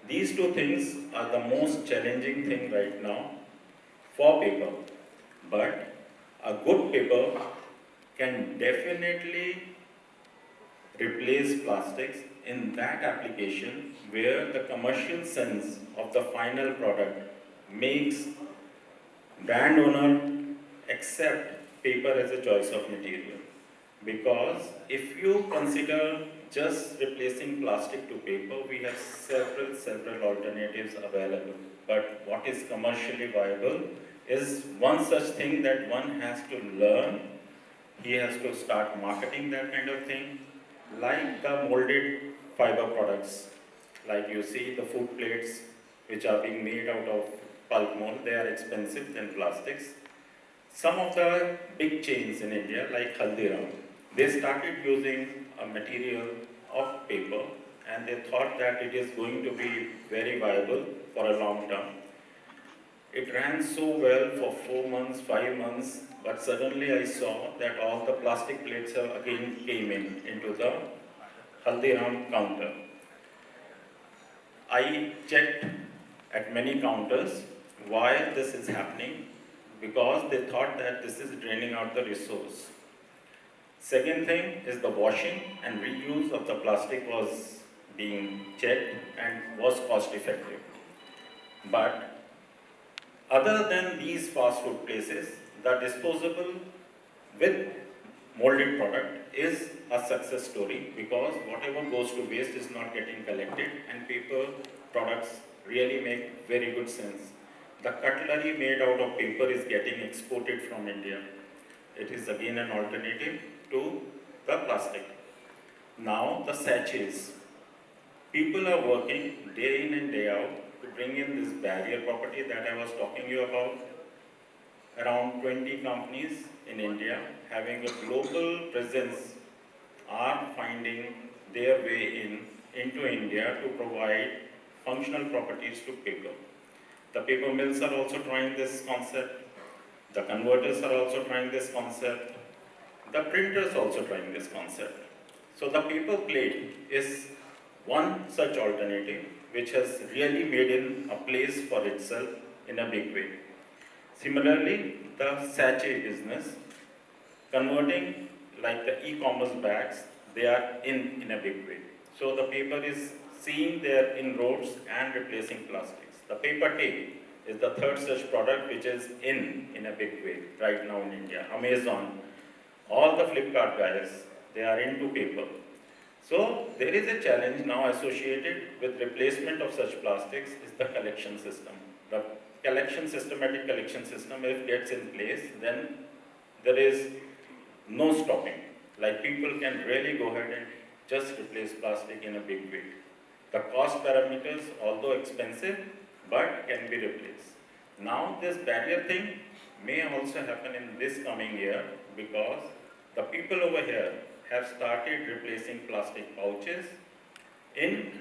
These two things are the most challenging thing right now for paper. But a good paper can definitely replace plastics in that application where the commercial sense of the final product makes brand owner accept paper as a choice of material. Because if you consider just replacing plastic to paper, we have several alternatives available. But what is commercially viable is one such thing that one has to learn. He has to start marketing that kind of thing, like the molded fiber products. Like you see the food plates which are being made out of pulp mold, they are expensive than plastics. Some of the big chains in India, like Haldiram, they started using a material of paper and they thought that it is going to be very viable for a long term. It ran so well for 4 months, 5 months, but suddenly I saw that all the plastic plates have again came into the Haldiram counter. I checked at many counters why this is happening, because they thought that this is draining out the resource. Second thing is the washing and reuse of the plastic was being checked and was cost effective. But other than these fast food places, the disposable with molded product is a success story, because whatever goes to waste is not getting collected and paper products really make very good sense. The cutlery made out of paper is getting exported from India. It is again an alternative to the plastic. Now the sachets. People are working day in and day out to bring in this barrier property that I was talking to you about. Around 20 companies in India having a global presence are finding their way into India to provide functional properties to paper. The paper mills are also trying this concept. The converters are also trying this concept. The printers also trying this concept. So the paper plate is one such alternative which has really made in a place for itself in a big way. Similarly, the sachet business, converting like the e-commerce bags, they are in a big way. So the paper is seeing their inroads and replacing plastics. The paper tape is the third such product which is in a big way right now in India. Amazon, all the Flipkart guys, they are into paper. So there is a challenge now associated with replacement of such plastics is the collection system. The systematic collection system, if it gets in place, then there is no stopping. Like people can really go ahead and just replace plastic in a big way. The cost parameters, although expensive, but can be replaced. Now this barrier thing may also happen in this coming year, because the people over here have started replacing plastic pouches in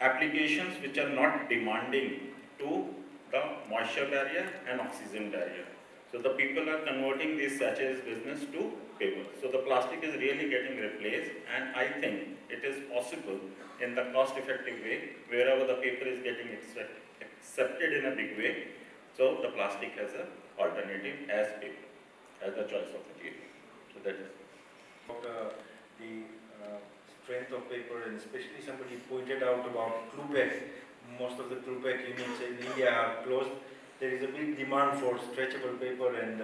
applications which are not demanding to the moisture barrier and oxygen barrier. So the people are converting these sachets business to paper. So the plastic is really getting replaced, and I think it is possible in the cost-effective way wherever the paper is getting accepted in a big way. So the plastic has an alternative as paper, as the choice of material. So that is the strength of paper, and especially somebody pointed out about Clupac. Most of the Clupac units in India are closed. There is a big demand for stretchable paper, and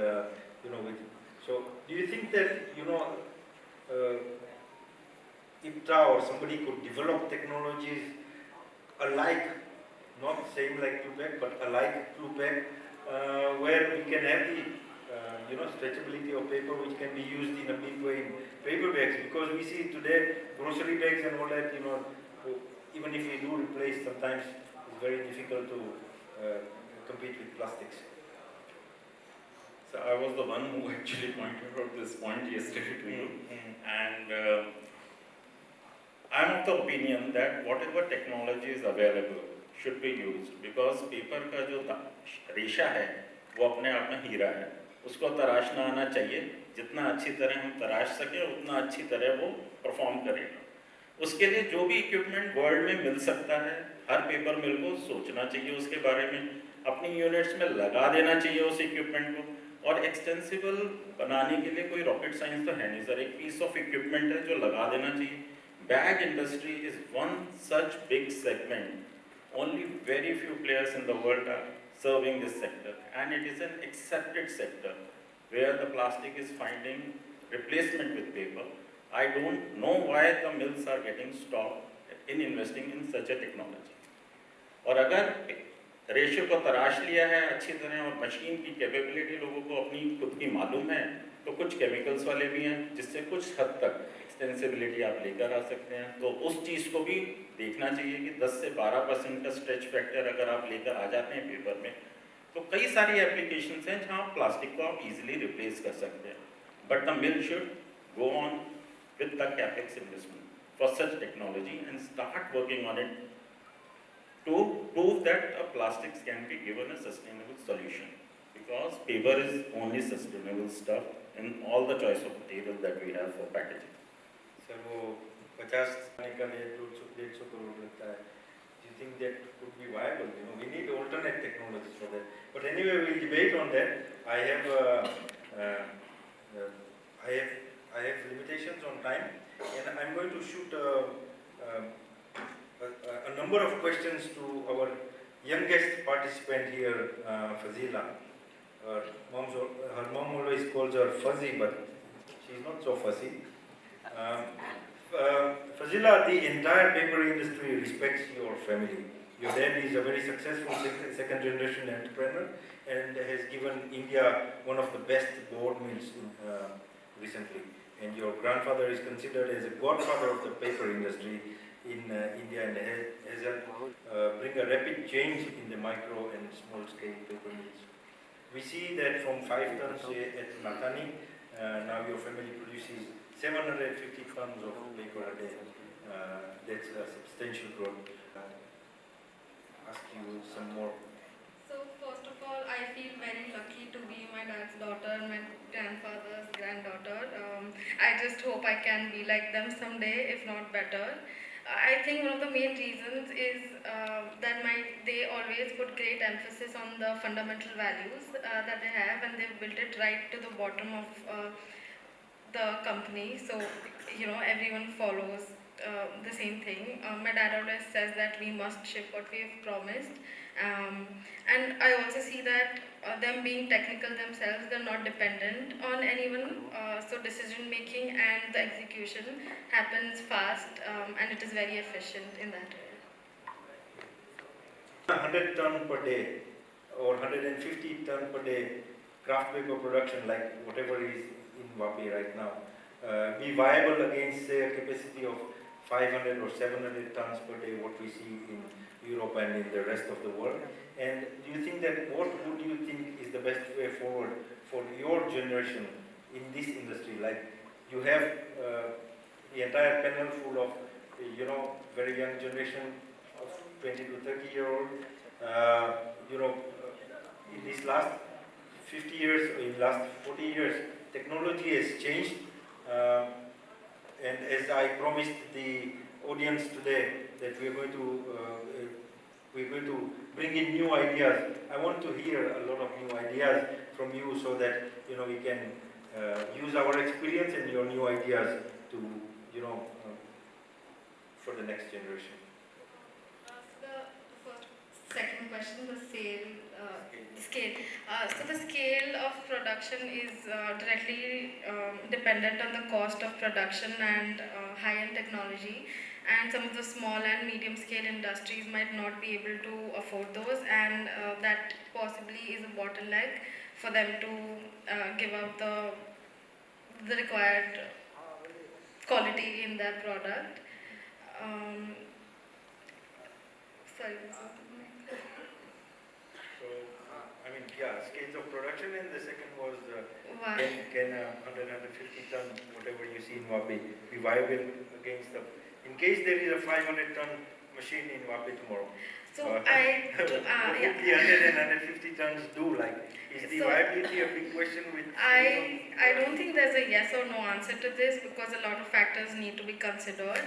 so do you think that IPTA or somebody could develop technologies alike, not same like Clupac, but alike Clupac, where we can have the stretchability of paper which can be used in a big way in paper bags, because we see today grocery bags and all that, even if we do replace, sometimes it's very difficult to compete with plastics. So I was the one who actually pointed out this point yesterday to you. And I am of the opinion that whatever technology is available should be used, because paper का जो रेशा है वो अपने आप में हीरा है, उसको तराशना आना चाहिए. जितना अच्छी तरह हम तराश सकें उतना अच्छी तरह वो परफॉर्म करेगा. उसके लिए जो भी इक्विपमेंट वर्ल्ड में मिल सकता है, हर पेपर मिल को सोचना चाहिए उसके बारे में, अपनी यूनिट्स में लगा देना चाहिए उस इक्विपमेंट को। और एक्सटेंसिबल बनाने के लिए कोई रॉकेट साइंस तो है नहीं सर, एक पीस ऑफ इक्विपमेंट है जो लगा देना चाहिए। Bag industry is one such big segment, only very few players in the world are serving this sector, and it is an accepted sector where the plastic is finding replacement with paper. I don't know why the mills are getting stopped in investing in such a technology. और अगर ratio को तराश लिया है अच्छी तरह और machine की capability लोगों को अपनी खुद की मालूम है, तो कुछ केमिकल्स वाले भी हैं जिससे कुछ हद तक एक्सटेंसिबिलिटी आप लेकर आ सकते हैं। तो उस चीज़ को भी देखना चाहिए कि 10 से 12% का स्ट्रेच फैक्टर अगर आप लेकर आ जाते हैं पेपर में, तो कई सारी एप्लीकेशंस हैं जहाँ प्लास्टिक को आप इजीली रिप्लेस कर सकते हैं। But the mill should go on with the capex investment for such technology and start working on it to prove that plastics can be given a sustainable solution, because paper is only sustainable stuff in all the choice of material that we have for packaging. Sir वो 50 आने का लिए 150 करोड़ लगता है. Do you think that could be viable? You know, we need alternate technologies for that. But anyway, we'll debate on that. I have limitations on time, and I'm going to shoot a number of questions to our youngest participant here, Fazila. Her mom always calls her Fuzzy, but she's not so fuzzy. Fazila, the entire paper industry respects your family. Your dad is a very successful second generation entrepreneur and has given India one of the best board mills recently. And your grandfather is considered as a godfather of the paper industry in India and has helped bring a rapid change in the micro and small scale paper mills. We see that from 5 tons at Mathani, now your family produces 750 tons of paper a day. That's a substantial growth. Ask you some more. So first of all, I feel very lucky to be my dad's daughter, my grandfather's granddaughter. I just hope I can be like them someday, if not better. I think one of the main reasons is that they always put great emphasis on the fundamental values that they have, and they've built it right to the bottom of the company. So, you know, everyone follows the same thing. My dad always says that we must ship what we have promised. And I also see that them being technical themselves, they're not dependent on anyone. So decision making and the execution happens fast, and it is very efficient in that way. 100 ton per day or 150 ton per day craft paper production, like whatever is in Vapi right now, be viable against say a capacity of 500 or 700 tons per day, what we see in Europe and in the rest of the world? And do you think that what would you think is the best way forward for your generation in this industry? Like you have the entire panel full of, you know, very young generation of 20 to 30 year old. In these last 50 years, or in last 40 years, technology has changed. And as I promised the audience today that we are going to bring in new ideas, I want to hear a lot of new ideas from you so that we can use our experience and your new ideas to for the next generation. Second question, the scale. So the scale of production is directly dependent on the cost of production and high-end technology, and some of the small and medium-scale industries might not be able to afford those, and that possibly is a bottleneck for them to give out the required quality in their product. Sorry. Scales of production, and the second was Wow. can 150 ton, whatever you see in Vapi, be viable against the, in case there is a 500 ton machine in Vapi tomorrow. So what would the 100 and 150 tons do? Like, is the viability a big question with? I don't think there's a yes or no answer to this, because a lot of factors need to be considered.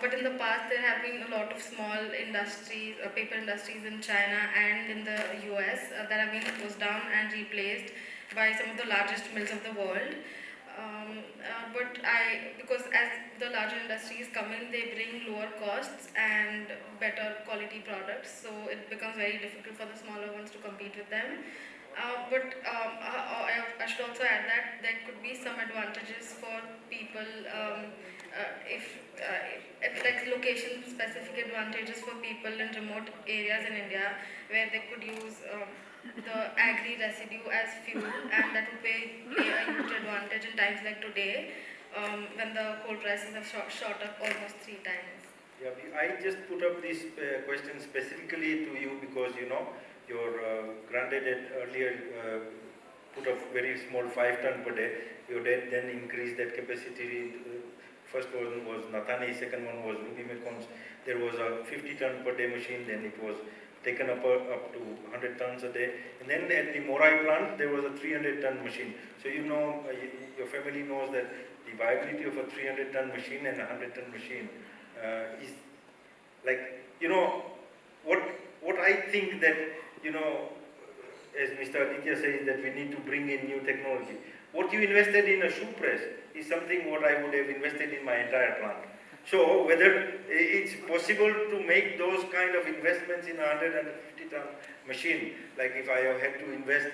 But in the past, there have been a lot of small industries, paper industries in China and in the US that have been closed down and replaced by some of the largest mills of the world. Because as the larger industries come in, they bring lower costs and better quality products, so it becomes very difficult for the smaller ones to compete with them. I should also add that there could be some advantages for people if like location-specific advantages for people in remote areas in India where they could use the agri residue as fuel, and that would play a huge advantage in times like today when the coal prices have shot up almost 3 times. Yeah, I just put up this question specifically to you because your granddad had earlier put up very small 5 ton per day. Your dad then increased that capacity. First one was Nathani, second one was Ruby Mekons. There was a 50 ton per day machine, then it was taken up to 100 tons a day. And then at the Morai plant, there was a 300 ton machine. So your family knows that the viability of a 300 ton machine and a 100 ton machine is like, what I think that, as Mr. Aditya says, that we need to bring in new technology. What you invested in a shoe press is something what I would have invested in my entire plant. So whether it's possible to make those kind of investments in a 150 ton machine, like if I had to invest,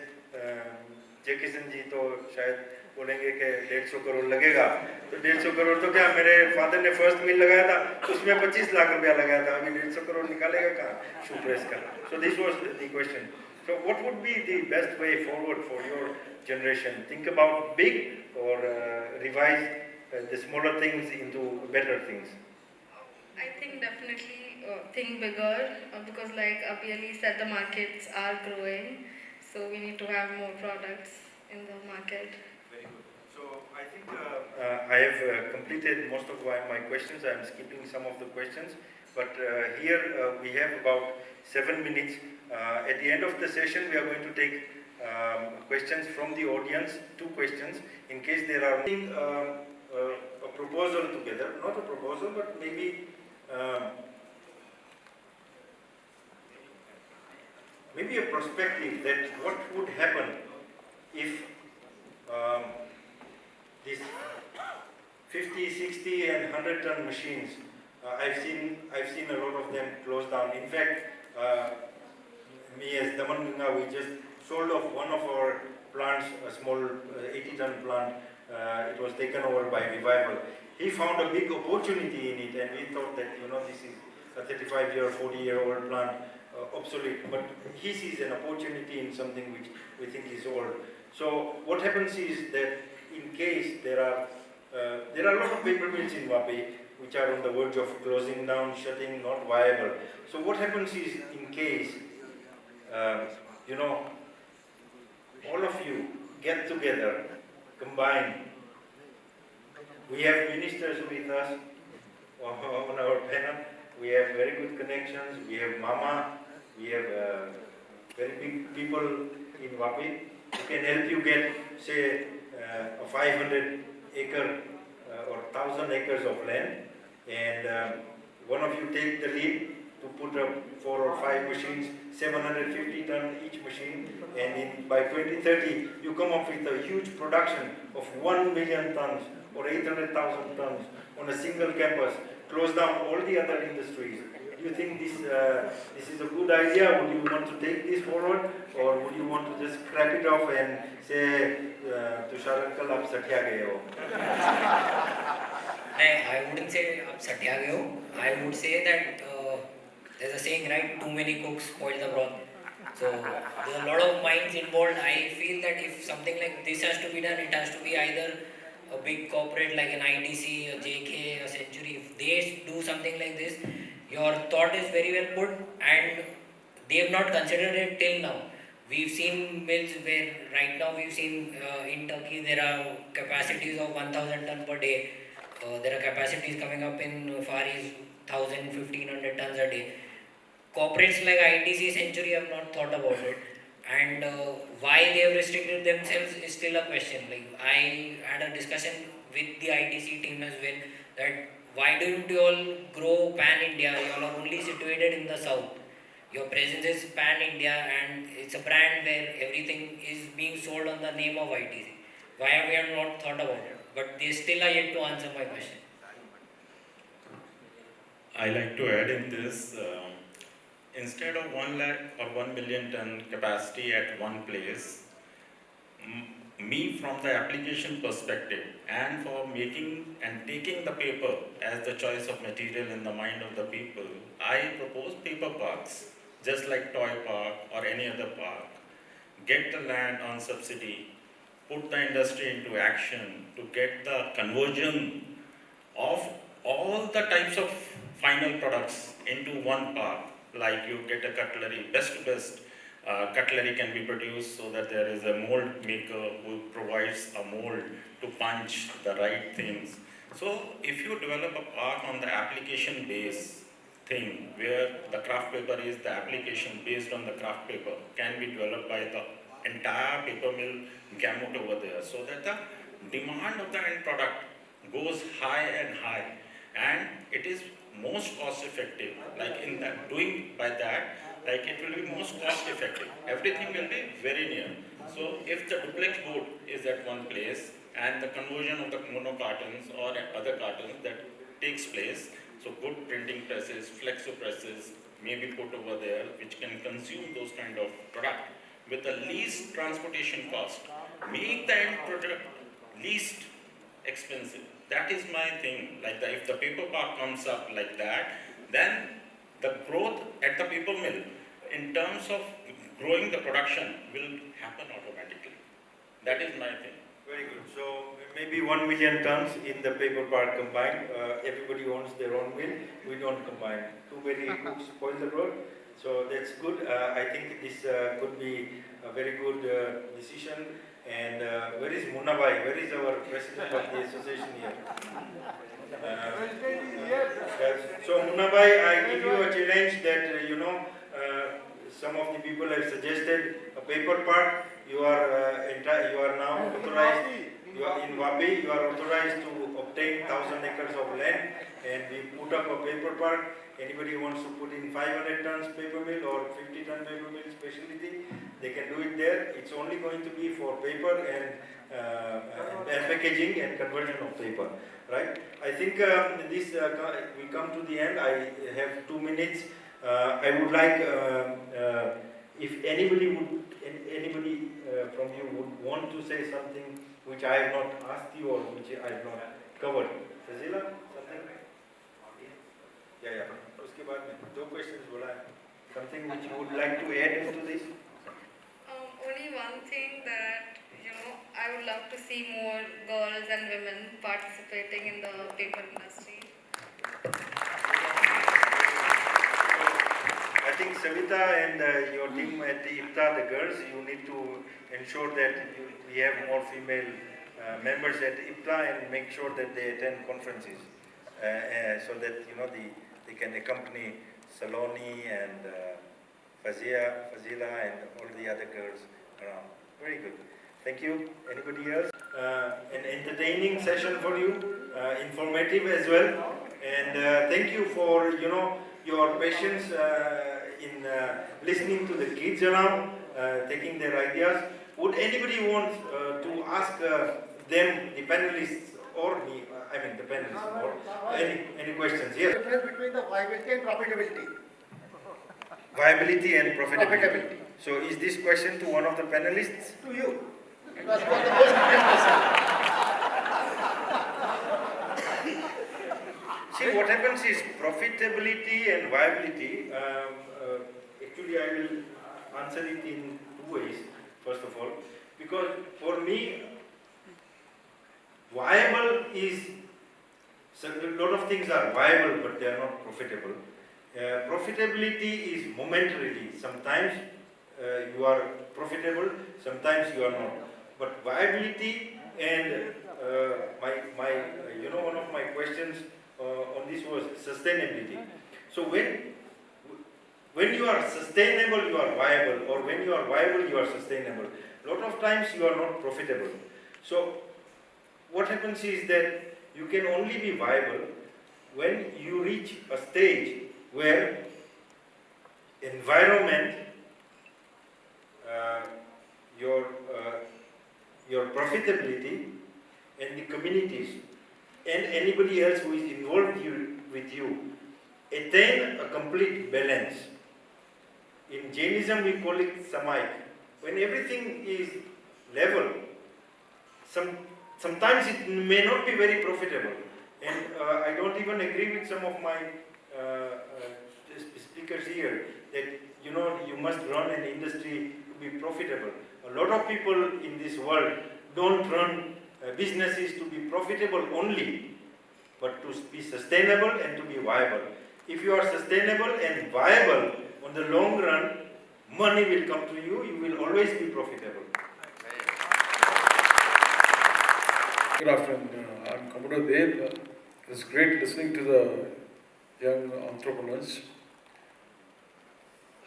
J. Kishan ji to shayad बोलेंगे कि 150 करोड़ लगेगा, तो 150 करोड़ तो क्या मेरे father ने first मिल लगाया था, उसमें 25 लाख रुपया लगाया था, अभी 150 करोड़ निकालेगा कहाँ शू प्रेस का. So this was the question. So what would be the best way forward for your generation? Think about big or revise the smaller things into better things? I think definitely think bigger because like Abhi said, the markets are growing, so we need to have more products in the market. Very good. So I think I have completed most of my questions. I am skipping some of the questions, but here we have about 7 minutes. At the end of the session, we are going to take questions from the audience, 2 questions, in case there are a proposal together, not a proposal, but maybe a perspective that what would happen if these 50, 60 and 100 ton machines, I've seen a lot of them close down. In fact, me as Daman Ganga, we just sold off one of our plants, a small 80 ton plant. It was taken over by Revival. He found a big opportunity in it, and we thought that this is a 35-year, 40-year-old plant, obsolete. But he sees an opportunity in something which we think is old. So what happens is that in case there are a lot of paper mills in Vapi which are on the verge of closing down, shutting, not viable. So what happens is in case all of you get together, combine. We have ministers with us on our panel. We have very good connections. We have Mama. We have very big people in Vapi who can help you get, say, a 500 acre or 1,000 acres of land, and one of you take the lead to put up 4 or 5 machines, 750 ton each machine, and by 2030 you come up with a huge production of 1 million tons or 800,000 tons on a single campus, close down all the other industries. Do you think this is a good idea? Would you want to take this forward, or would you want to just scrap it off and say, Tushar uncle, aap satya gaye ho? I wouldn't say aap satya gaye ho. I would say that there's a saying, right? Too many cooks spoil the broth. So there's a lot of minds involved. I feel that if something like this has to be done, it has to be either a big corporate like an ITC, a JK, a Century. If they do something like this, your thought is very well put, and they have not considered it till now. We've seen mills where right now we've seen in Turkey there are capacities of 1,000 ton per day. There are capacities coming up in Far East, 1,000, 1,500 tons a day. Corporates like ITC, Century have not thought about it, and why they have restricted themselves is still a question. Like I had a discussion with the ITC team as well, that why don't you all grow pan-India? You all are only situated in the south. Your presence is pan-India and it's a brand where everything is being sold on the name of ITC. Why have we not thought about it? But they still are yet to answer my question. I like to add in this, instead of 1 lakh or 1 million ton capacity at one place, me from the application perspective and for making and taking the paper as the choice of material in the mind of the people, I propose paper parks, just like Toy Park or any other park. Get the land on subsidy, put the industry into action to get the conversion of all the types of final products into one park. Like you get a cutlery, best to best cutlery can be produced so that there is a mold maker who provides a mold to punch the right things. So if you develop a park on the application base thing, where the craft paper is the application based on the craft paper, can be developed by the entire paper mill gamut over there, so that the demand of the end product goes high and high, and it is most cost effective. Like in that, doing by that, like it will be most cost effective. Everything will be very near. So if the duplex board is at one place and the conversion of the mono cartons or other cartons that takes place, so good printing presses, flexo presses may be put over there which can consume those kind of product with the least transportation cost. Make the end product least expensive. That is my thing. Like if the paper park comes up like that, then the growth at the paper mill in terms of growing the production will happen automatically. That is my thing. Very good. So maybe 1 million tons in the paper park combined. Everybody owns their own mill. We don't combine. Too many cooks spoil the road. So that's good. I think this could be a very good decision. And where is Munnabai? Where is our president of the association here? So Munnabai, I give you a challenge that some of the people have suggested a paper park. You are now authorized. You are in Vapi. You are authorized to obtain 1,000 acres of land, and we put up a paper park. Anybody who wants to put in 500 tons paper mill or 50 ton paper mill specialty, they can do it there. It's only going to be for paper and packaging and conversion of paper, right? I think we come to the end. I have 2 minutes. I would like if anybody from you would want to say something which I have not asked you or which I have not covered. Fazila, something? Yeah. उसके बाद में 2 questions बोला है. Something which you would like to add into this? Only one thing that, I would love to see more girls and women participating in the paper industry. I think Savita and your team at the IPTA, the girls, you need to ensure that we have more female members at IPTA and make sure that they attend conferences so that they can accompany Saloni and Fazila and all the other girls around. Very good. Thank you. Anybody else? An entertaining session for you, informative as well. And thank you for your patience in listening to the kids around, taking their ideas. Would anybody want to ask them, the panelists, or me, the panelists, or any questions? Yes? The difference between the viability and profitability. Viability and profitability. So is this question to one of the panelists? To you. Because you are the most important person. See, what happens is profitability and viability, actually I will answer it in 2 ways, first of all, because for me, viable is, a lot of things are viable but they are not profitable. Profitability is momentarily, sometimes you are profitable, sometimes you are not. But viability and one of my questions on this was sustainability. So when you are sustainable, you are viable, or when you are viable, you are sustainable. A lot of times you are not profitable. So what happens is that you can only be viable when you reach a stage where environment, uh, your, uh, your profitability and the communities and anybody else who is involved with you attain a complete balance. In Jainism we call it samaik. When everything is level, sometimes it may not be very profitable. And I don't even agree with some of my speakers here that you must run an industry to be profitable. A lot of people in this world don't run businesses to be profitable only, but to be sustainable and to be viable. If you are sustainable and viable on the long run, money will come to you, you will always be profitable. Good afternoon. I'm Commodore Dev. It's great listening to the young entrepreneurs.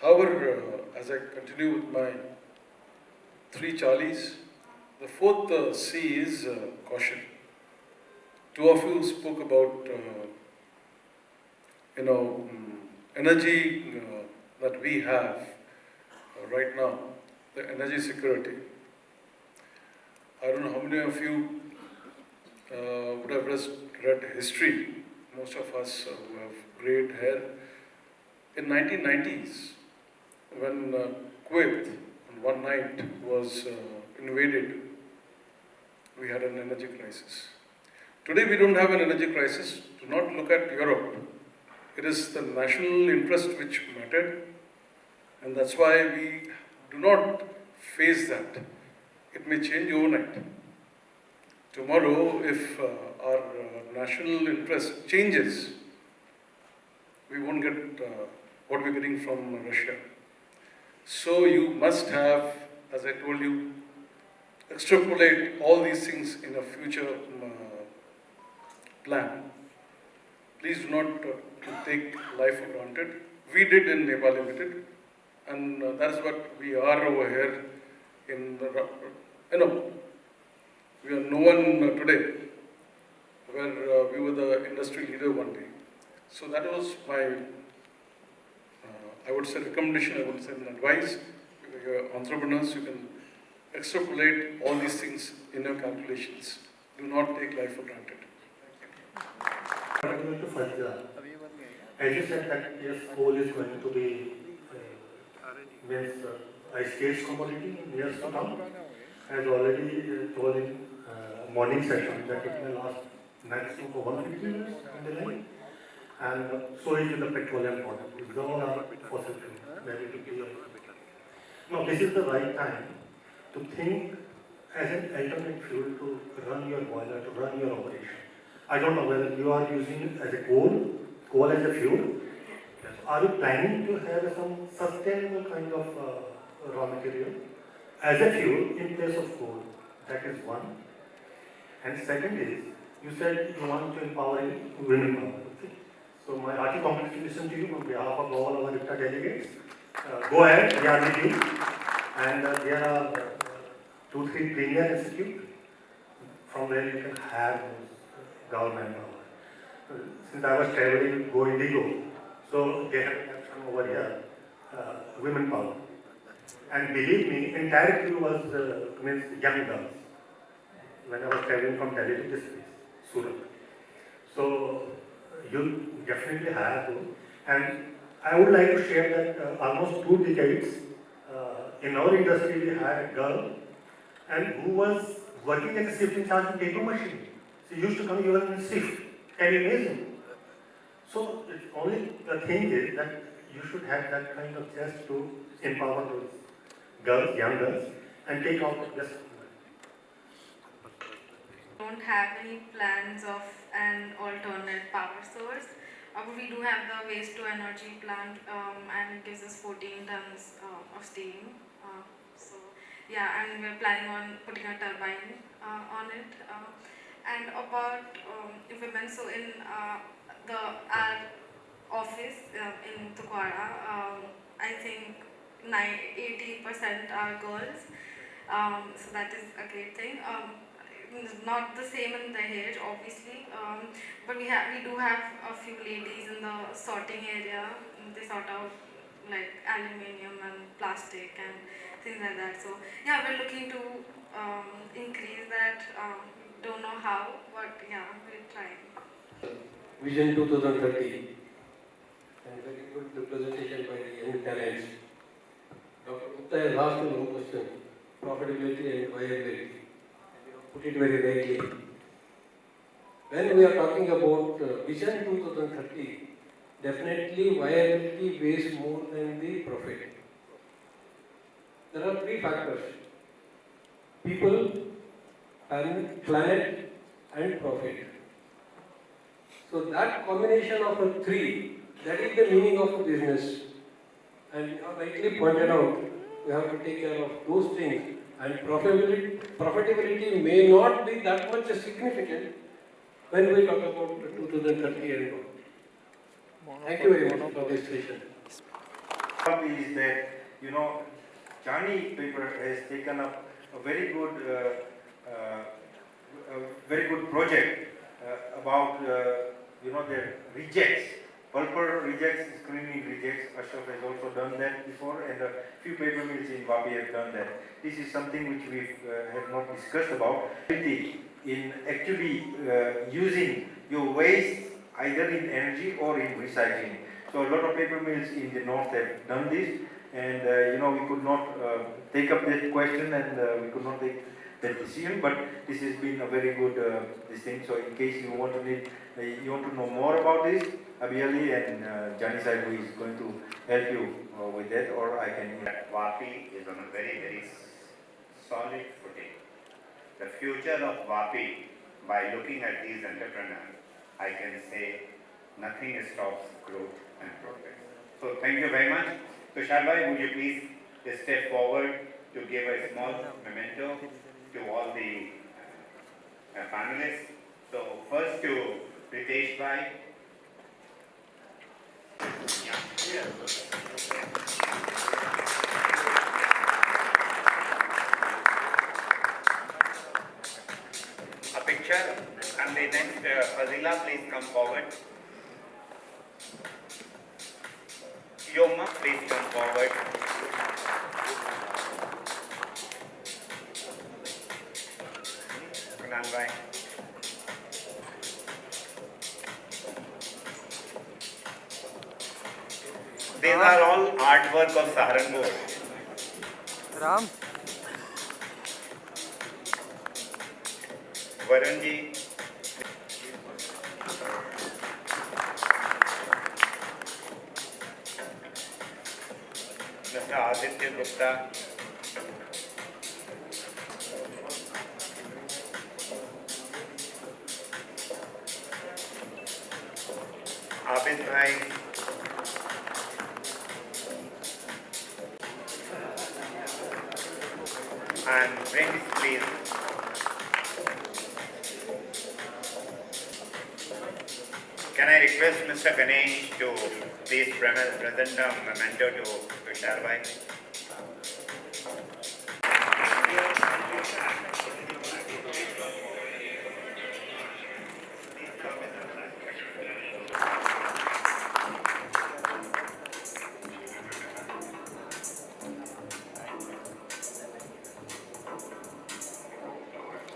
However, as I continue with my 3 Charlies, the 4th C is caution. 2 of you spoke about, energy that we have right now, the energy security. I don't know how many of you would have just read history. Most of us who have great hair. In 1990s, when Kuwait on one night was invaded, we had an energy crisis. Today we don't have an energy crisis. Do not look at Europe. It is the national interest which mattered, and that's why we do not face that. It may change overnight. Tomorrow, if our national interest changes, we won't get what we're getting from Russia. So you must have, as I told you, extrapolate all these things in a future plan. Please do not take life for granted. We did in Nepal Limited, and that is what we are over here in the, we are no one today, where we were the industry leader one day. So that was my, I would say recommendation, I would say an advice. You're entrepreneurs, you can extrapolate all these things in your calculations. Do not take life for granted. Coming to Fajra, as you said that yes, coal is going to be a scarce commodity in years to come, as already told in morning session that it will last maximum for 150 years on the line, and so is the petroleum product. These all are fossil fuels, ready to be. Now this is the right time to think as an alternate fuel to run your boiler, to run your operation. I don't know whether you are using it as a coal as a fuel. Are you planning to have some sustainable kind of raw material as a fuel in place of coal? That is one. And second is, you said you want to empower women power. Okay? So my hearty congratulations to you on behalf of all our IFTA delegates. Go ahead, we are with you. And there are 2-3 premier institutes from where you can have government power. Since I was traveling Go Indigo, so they have come over here, women power. And believe me, entire crew was means young girls. When I was traveling from Delhi to this place, Surat. So you definitely have to. And I would like to share that almost 2 decades in our industry we had a girl and who was working as a shift in charge of paper machine. She used to come even in shift. Can you imagine? So it's only the thing is that you should have that kind of chest to empower those girls, young girls, and take out of this. Don't have any plans of an alternate power source. But we do have the waste to energy plant, and it gives us 14 tons of steam. So yeah, and we're planning on putting a turbine on it. And about women, so in our office in Tukwara, I think 80% are girls. So that is a great thing. not the same in Dahej, obviously, but we do have a few ladies in the sorting area. They sort out like aluminium and plastic and things like that. So yeah, we're looking to increase that. Don't know how, but yeah, we're trying. Vision 2030, and very good presentation by the young talents. Dr. Gupta has asked you one question: profitability and viability. Put it very rightly. When we are talking about Vision 2030, definitely viability weighs more than the profit. There are three factors: people, planet, and profit. So that combination of the three, that is the meaning of a business. And you have rightly pointed out, we have to take care of those things. And profitability may not be that much significant when we talk about 2030 and on. Thank you very much for this session. Is that, you know, Chani paper has taken up a very good project about you know, the rejects, pulper rejects, screening rejects. Ashok has also done that before, and a few paper mills in Vapi have done that. This is something which we have not discussed about. In actually using your waste either in energy or in recycling. So a lot of paper mills in the north have done this, and you know, we could not take up that question, and we could not take that decision. But this has been a very good this thing. So in case you want to know more about this, Abiyali and Jani Saib is going to help you with that, or I can. Vapi is on a very, very solid footing. The future of Vapi, by looking at these entrepreneurs, I can say nothing stops growth and progress. So thank you very much. Tushar bhai, would you please step forward to give a small memento to all the panelists. So first to Ritesh bhai. A picture, and the next Fazila, please come forward. Yoma, please come forward. Kunal bhai. These are all artwork of Saharanpur. Ram. Varun ji. Mr. Aditya Gupta. Abid bhai. And Prince, please. Can I request Mr. Ganesh to please present a memento to Tushar bhai?